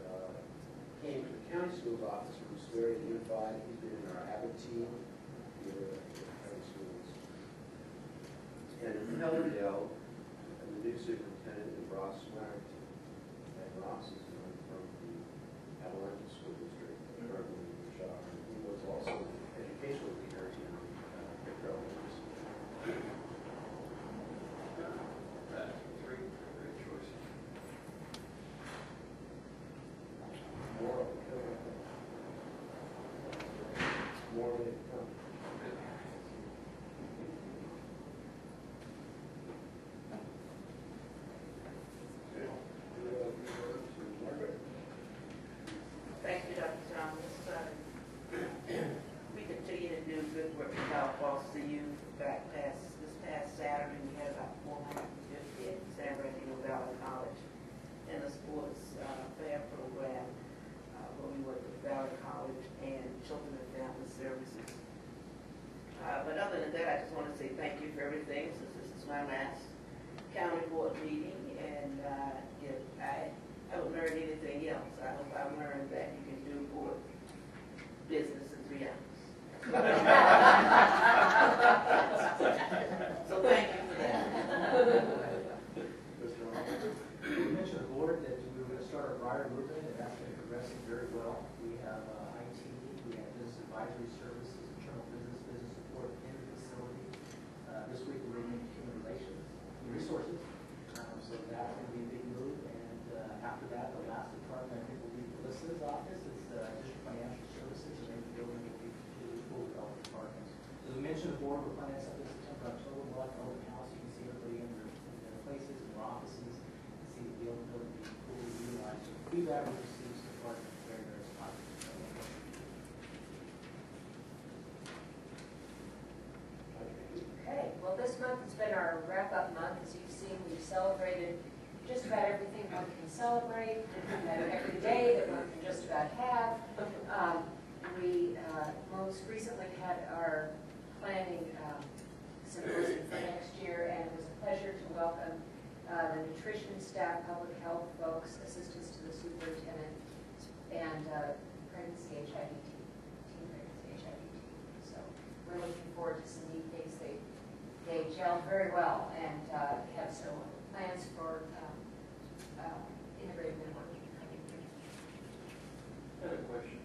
came to the county schools office from Square Unified. He's been in our Abbott team here at the county schools. And in Helerdale, the new superintendent is Ross Swearington. And Ross is coming from the Atlanta School District, currently in the Shaw. And he was also an educational leader in Pickering. Three great choices. More way to come. last county board meeting, and if I haven't learned anything else, I hope I've learned that you can do board business in 3 hours. So thank you for that. We mentioned the board that we were going to start a Briar movement, and that's been progressing very well. We have IT, we have business advisory services, internal business support in the facility. This week we're looking at human relations, human resources. So that's going to be a big move. And after that, the last department I think will be Melissa's office. It's District Financial Services, and then the building will be completely full of all departments. As we mentioned, the board, we're planning something September, October. We'll have an open house. You can see everybody in their places, in their offices, and see the building being fully utilized. So feedback we received so far is very, very positive. Okay, well, this month has been our wrap-up month. As you've seen, we've celebrated just about everything one can celebrate, every day that one can just about have. We most recently had our planning symposium for next year, and it was a pleasure to welcome the nutrition staff, public health folks, assistants to the superintendent, and pregnancy HIV team, teen pregnancy HIV team. So we're looking forward to some neat things. They gel very well, and have some plans for integrated networking coming through. I had a question.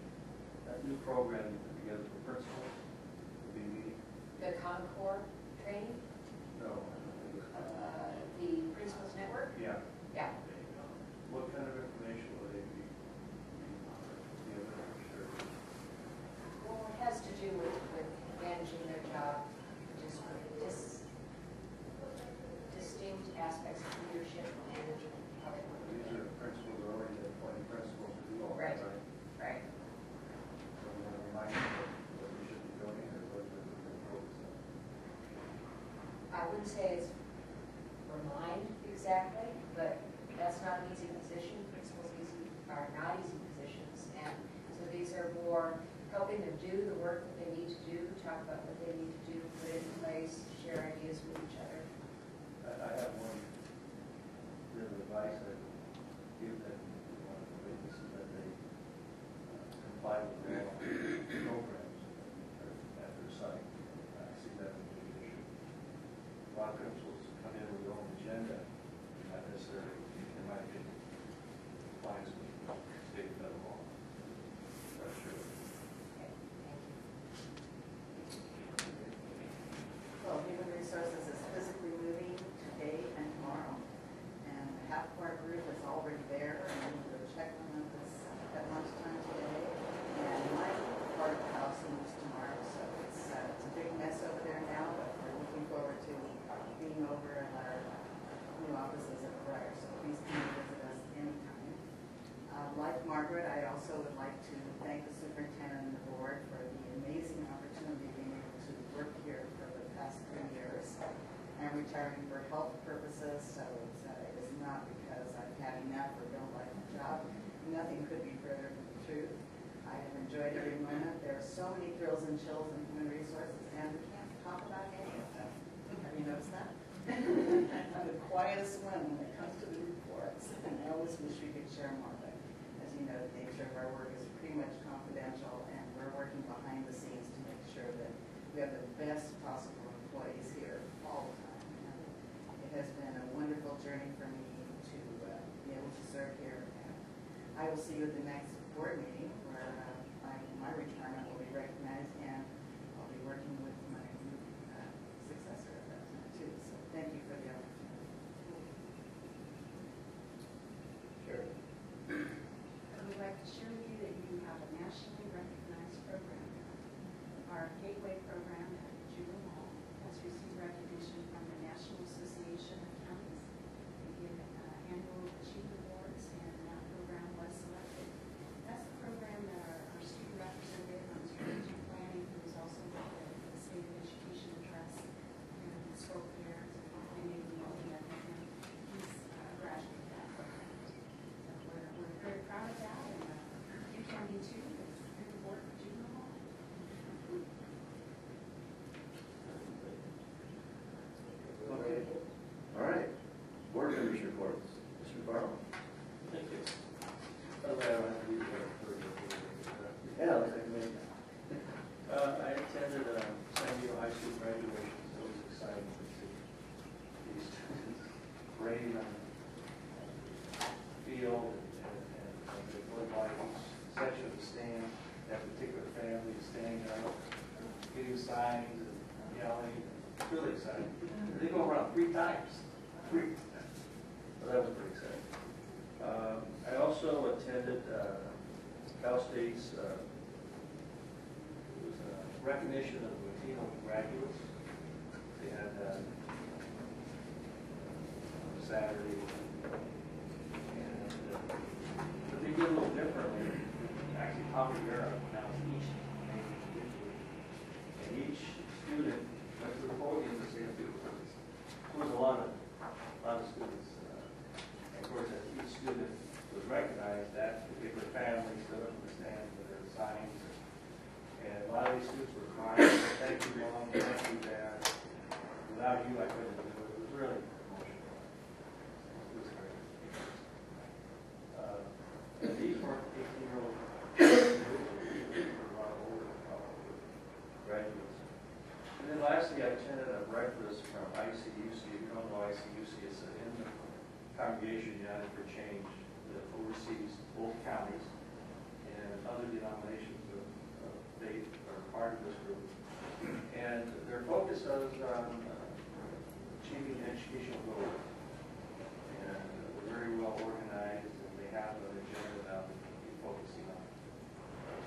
That new program you put together for principals will be meeting? The Concord training, No. the Principals Network. Yeah. Yeah. What kind of information will they be given or shared? Well, it has to do with managing their job, just distinct aspects of leadership and management. These are principals already appointed principals to do all that, Right. right? Right. So we want to remind them what we should be doing or what we're going to focus on. I wouldn't say it's remind exactly, but that's not an easy position. Principals are not easy positions, and so these are more helping them do the work that they need to do, talk about what they need to do, put it in place, share ideas with each other. I have one bit of advice I give them to one of the witnesses that they comply with all programs at their site. I see that as a big issue. A lot of principals come in with their own agenda, not necessarily, in my opinion, compliance with state and federal law. That's true. Okay, thank you. Well, Human Resources is physically moving today and tomorrow. And half of our group is already there, and we'll check on them at lunchtime today. And my part of the house moves tomorrow, so it's a big mess over there now, but we're looking forward to being over in our new offices at Briar, so please come and visit us anytime. Like Margaret, I also would like to thank the superintendent and the board for the amazing opportunity of being able to work here for the past 3 years. I'm retiring for health purposes, so it is not because I've had enough or don't like my job. Nothing could be further from the truth. I have enjoyed every moment. There are so many thrills and chills in human resources, and we can't talk about any of them. Have you noticed that? I'm the quietest one when it comes to the reports, and I always wish we could share more. But as you know, the nature of our work is pretty much confidential, and we're working behind the scenes to make sure that we have the best possible employees here all the time. And it has been a wonderful journey for me to be able to serve here. And I will see you at the next board meeting where my retirement will be recognized, and I'll be working with my new successor at that time too. So thank you for the opportunity. Sure. I would like to share with you that you have a nationally recognized program. Our Gateway program at Juvenile Hall has received recognition from the National Association of Counties. We give annual achievement awards, and that program was selected. That's the program 3 times. 3 times. So that was pretty exciting. I also attended Cal State's it was a recognition of Latino graduates. They had Saturday, and but they did a little differently. Actually, Papa Vera announced each name individually, and each student went to the podium to say a few words. There was a lot of students. Of course, as each student was recognized, that particular family stood up in the stands with their signs. And a lot of these students were crying, thank you, Mom, thank you, Dad. Without you, I couldn't do it. It was really emotional. It was great. These weren't 18-year-old these were a lot older, graduates. And then lastly, I attended a breakfast from ICUC. If you don't know ICUC, it's in the Congregation United for Change that oversees both counties, and other denominations of faith are part of this group. And their focus is on achieving educational goals. And they're very well organized, and they have an agenda now that they're focusing on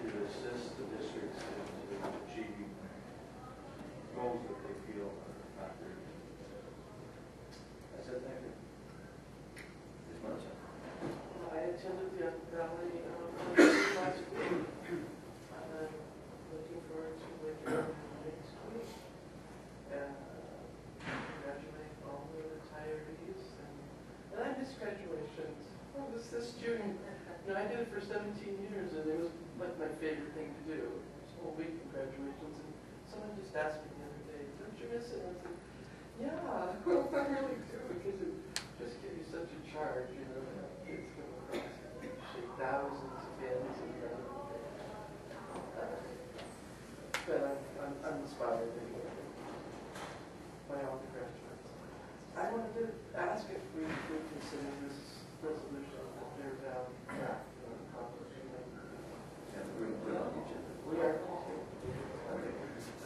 to assist the districts in achieving goals that they feel are not there. That's it, thank you. I attended the Valley last week. I'm looking forward to winter next week. And congratulate all the retirees. And I miss graduations. Well, this June, I did it for 17 years, and it was like my favorite thing to do. This whole week of graduations, and someone just asked me the other day, "Don't you miss it?" And I said, "Yeah, well, I really do, because it just gives you such a charge, Kids come across and shake thousands of hands, and but I'm inspired anyway by all the graduates. I wanted to ask if we could consider this resolution that they're accomplishing. Yeah, we're going to put it on the agenda. We are. Okay.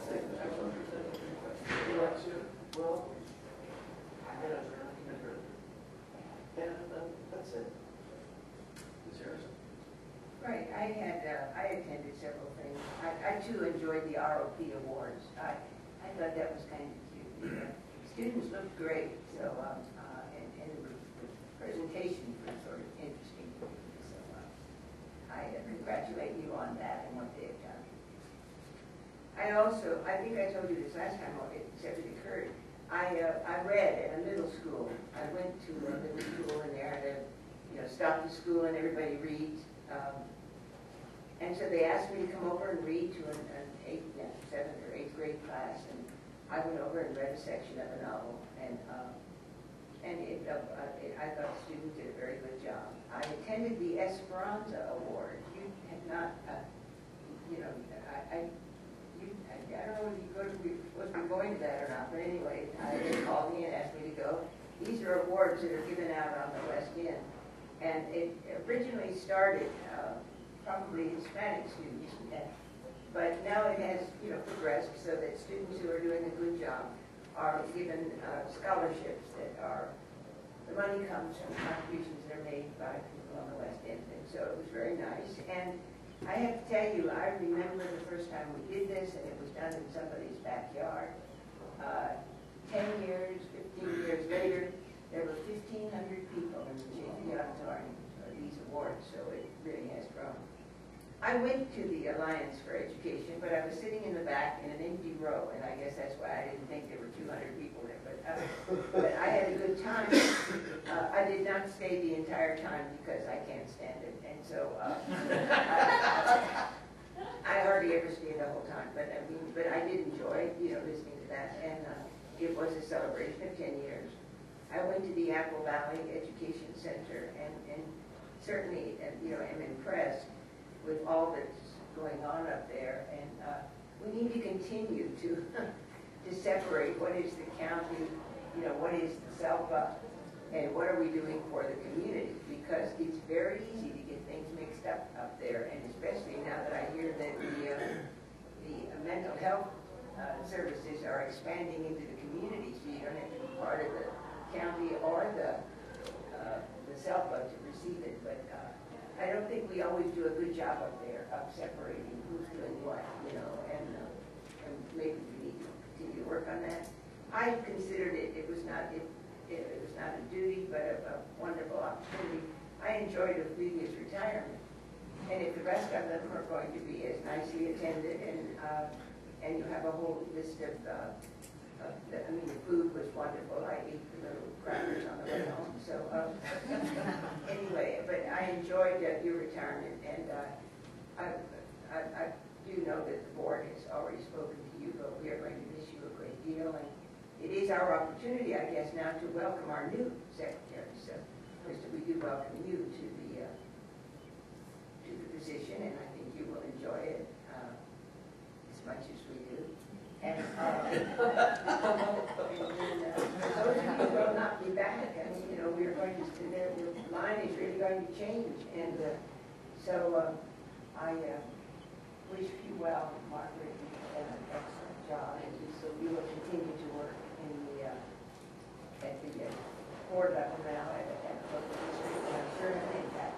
Thank you, Mr. Saunders. Would you like to? Well, and that's it. Ms. Harrison? Right, I attended several things. I too enjoyed the ROP awards. I thought that was kind of cute. The students looked great, so, and the presentation was sort of interesting. So I congratulate you on that and what they've done. I think I told you this last time, except it occurred. I read at a middle school. I went to a middle school, and there to stop the school and everybody reads. And so they asked me to come over and read to an 7th or 8th grade class, and I went over and read a section of a novel, and I thought the students did a very good job. I attended the Esperanza Award. You have not, I don't know if you're supposed to be going to that or not, but anyway, they called me and asked me to go. These are awards that are given out on the West End, and it originally started probably Hispanic students, but now it has progressed so that students who are doing a good job are given scholarships that are, the money comes from contributions that are made by people on the West End, and so it was very nice. And I have to tell you, I remember the first time we did this, and it was done in somebody's backyard. 10 years, 15 years later, there were 1,500 people in the JP Auditorium for these awards, so it really has grown. I went to the Alliance for Education, but I was sitting in the back in an empty row, and I guess that's why I didn't think there were 200 people there. But I had a good time. I did not stay the entire time because I can't stand it, and so I hardly ever stayed the whole time. But I did enjoy, listening to that, and it was a celebration of 10 years. I went to the Apple Valley Education Center, and certainly, am impressed with all that's going on up there, and we need to continue to separate what is the county, what is the SELPA, and what are we doing for the community, because it's very easy to get things mixed up there, and especially now that I hear that the mental health services are expanding into the community, so you don't have to be part of the county or the cell phone to receive it. But I don't think we always do a good job up there of separating who's doing what, and maybe we need to continue to work on that. I considered it was not a duty, but a wonderful opportunity. I enjoyed Ophelia's retirement, and if the rest of them are going to be as nicely attended, and you have a whole list of the food was wonderful. I ate the little crackers on the way home. So anyway, but I enjoyed your retirement, and I do know that the board has already spoken to you, but we are going to miss you a great deal, and it is our opportunity, I guess, now to welcome our new secretary. So first, we do welcome you to the position, and I think you will enjoy it as much as we do. And for those of you who will not be back, we're going to, the line is really going to change, and so I wish you well, Margaret. You've done an excellent job, and so you will continue to work in at the board level now at the local district, and I'm sure I think that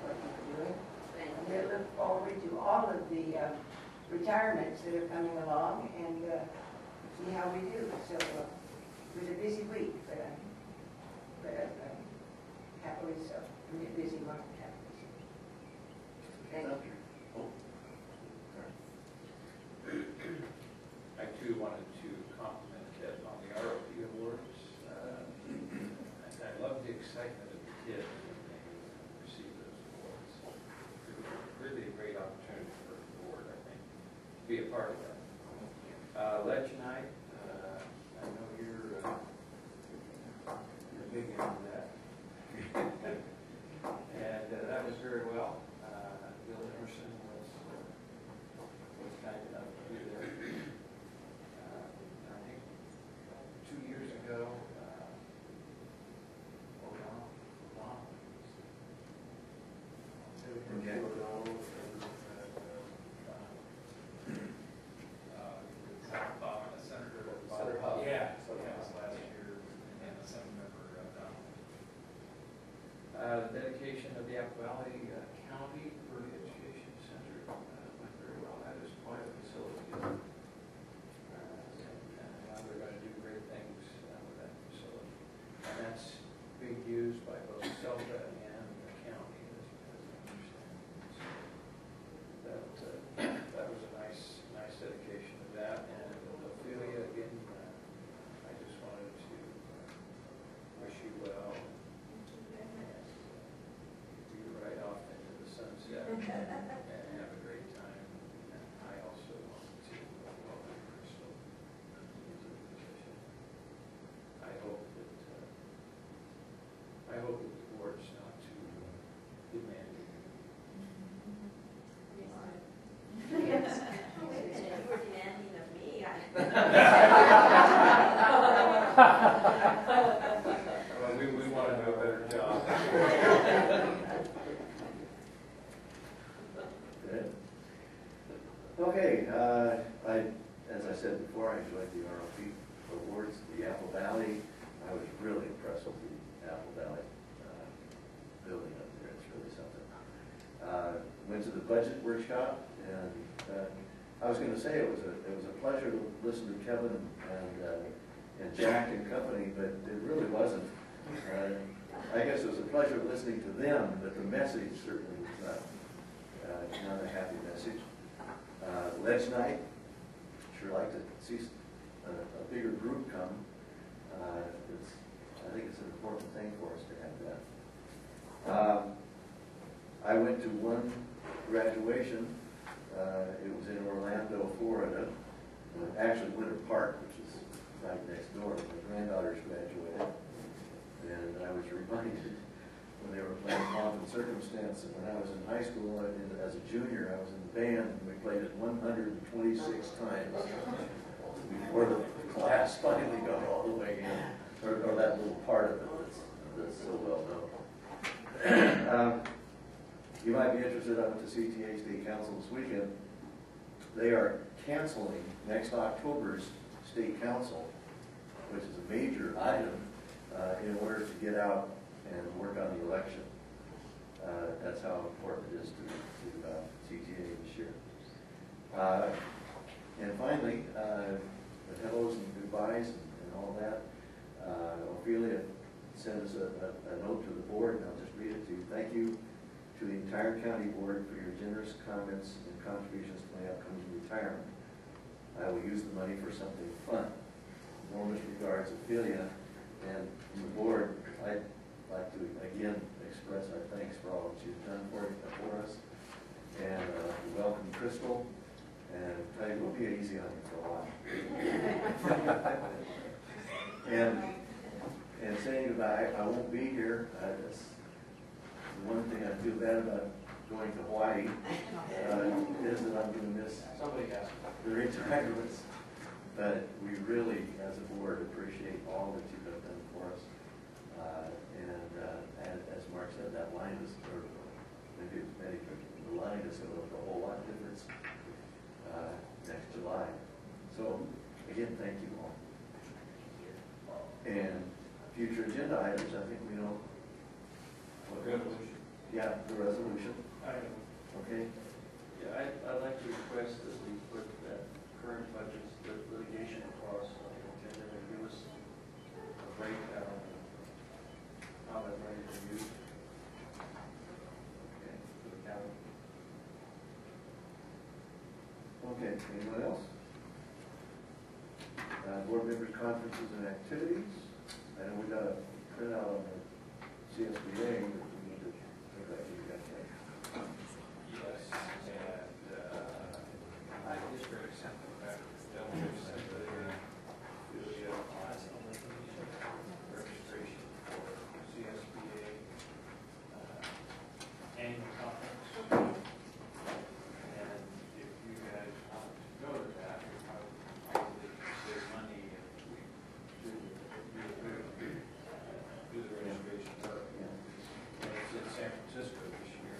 what you're doing. And we look forward to all of the retirements that are coming along, and see how we do. So it was a busy week, but happily so. We had a busy month, happily so. Thank you. I too wanted to compliment Deb on the ROP awards. I love the excitement of the kids when they receive those awards. Really a great opportunity for the board, I think, to be a part of that. Ledge night, I know you're big into that. And that was very well. Bill Emerson was kind enough to be there. I think 2 years ago, Senator Huff. Yeah, so that was last year, and the Senate member, Donald. The dedication of the Apple Valley County Early Education Center went very well. That is quite a facility. And now they're going to do great things with that facility. And that's being used by both SELTA and the county, as I understand. So that was a nice dedication of that. And Ophelia, again, I just wanted to wish you well. You right off into the sunset and have a great time. And I also want to welcome Crystal into the position. I hope that the board's not too demanding. Yes. You were demanding of me. Well, we want to do a better job. Good. Okay, as I said before, I enjoyed the ROP awards, the Apple Valley. I was really impressed with the Apple Valley building up there. It's really something. Went to the budget workshop, and I was going to say it was a pleasure to listen to Kevin and Jack and company, but it really wasn't. I guess it was a pleasure listening to them, but the message certainly was not a happy message. Ledge night, sure like to see a bigger group come. I think it's an important thing for us to have that. I went to one graduation. It was in Orlando, Florida. Actually, Winter Park, which is right next door. My granddaughters graduated. And I was reminded when they were playing Pomp and Circumstance that when I was in high school, as a junior, I was in the band, and we played it 126 times before the class finally got all the way in, or that little part of it that's so well known. You might be interested. I went to CTA State Council this weekend. they are canceling next October's state council, which is a major item, in order to get out and work on the election. That's how important it is to CTA this year. And finally, the hellos and goodbyes and all that, Ophelia sent us a note to the board, and I'll just read it to you. Thank you to the entire county board for your generous comments and contributions to my upcoming retirement. I will use the money for something fun. Warmest regards, Ophelia. And from the board, I'd like to again express our thanks for all that you've done for us. And we welcome Crystal, and tell you, we'll be easy on you for a while. and saying goodbye, I won't be here. That's the one thing I feel bad about going to Hawaii, is that I'm going to miss the retirements. But we really, as a board, appreciate all that you have done for us. And as Mark said, that line is, or maybe it's Betty, the line is going to look a whole lot different next July. So, again, thank you all. And future agenda items, I think we know. Resolution. Yeah, the resolution. Okay. Yeah, I'd like to request that we put that current budget, the litigation costs on the agenda, and give us a breakdown of how that money is used. Okay, for the county. Okay, anyone else? Board members' conferences and activities. I know we got a printout on the CSBA, but we need to take that to you guys. Yes, and I just very simple back. Don't send the video on registration for CSBA annual conference. And if you guys want to go to that, I would probably save money if we do the registration. And it's in San Francisco this year.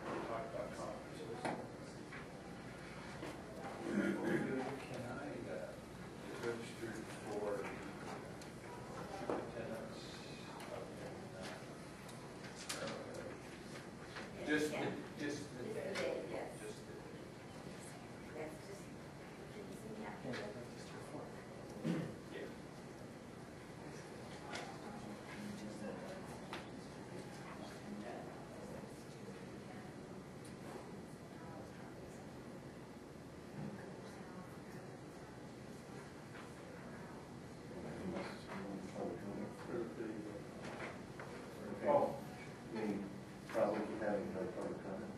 We talked about conferences. Can I get registered for superintendents? Just the day. Yes. Just the That's just, yeah. Oh, any problem with having no public comment?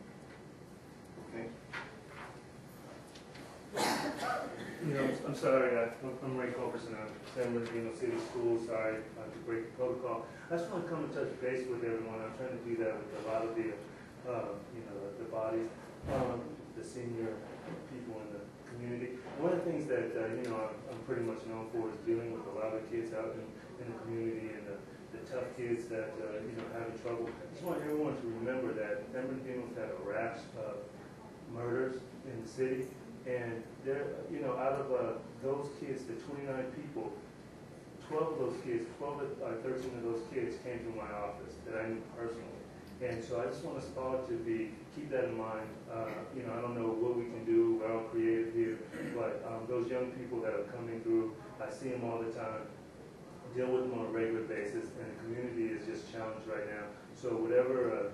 Okay. You know, I'm sorry, I'm Ray Culberson, I'm San Bernardino City Schools, sorry to break the protocol. I just want to come and touch base with everyone. I'm trying to do that with a lot of the, the bodies, the senior people in the community. One of the things that, I'm pretty much known for is dealing with a lot of kids out in the community and the tough kids that, having trouble. I just want everyone to remember that San Bernardino's had a rash of murders in the city. And there, out of those kids, the 29 people, 12 of those kids, 13 of those kids came to my office that I knew personally. And so I just want us all to keep that in mind. I don't know what we can do, we're all creative here, but those young people that are coming through, I see them all the time, deal with them on a regular basis, and the community is just challenged right now. So whatever,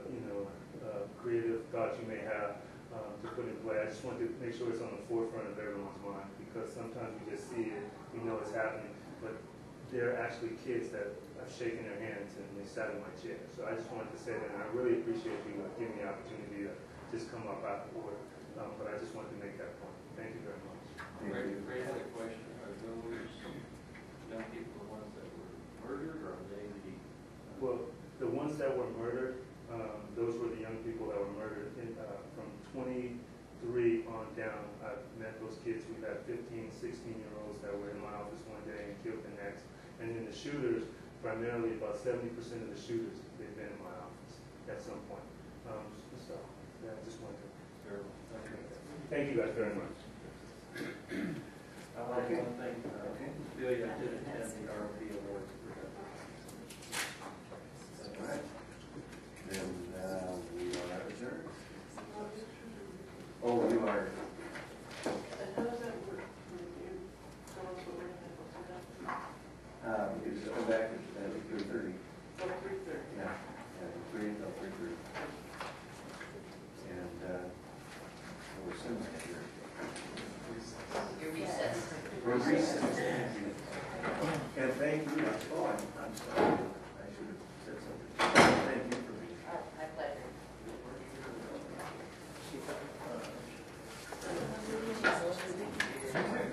creative thoughts you may have, to put in play. I just want to make sure it's on the forefront of everyone's mind, because sometimes we just see it, we know it's happening, but there are actually kids that I've shaken their hands and they sat in my chair. So I just wanted to say that, and I really appreciate you giving me the opportunity to just come up afterward. But I just wanted to make that point. Thank you very much. Ray had a question. Are those young people the ones that were murdered, or are they the? Well, the ones that were murdered, those were the young people that were murdered from 23 on down. I've met those kids. We've had 15, 16-year-olds that were in my office one day and killed the next. And then the shooters, primarily about 70% of the shooters, they've been in my office. at some point. So, yeah, I just wanted to. Thank you guys very much. I like one thing, Billy, I did attend the RP Awards. All right. Then we are adjourned. Oh, you are. And how does that work? When you tell us what we're gonna have to do? You just come back at 3:30. Oh, 3:30. Yeah, 3 until 3:30. And we're soon here. Your recess. We're recessed. And thank you. Oh, I'm sorry. I should have said something. Thank you for being here. Oh, my pleasure. Thank you.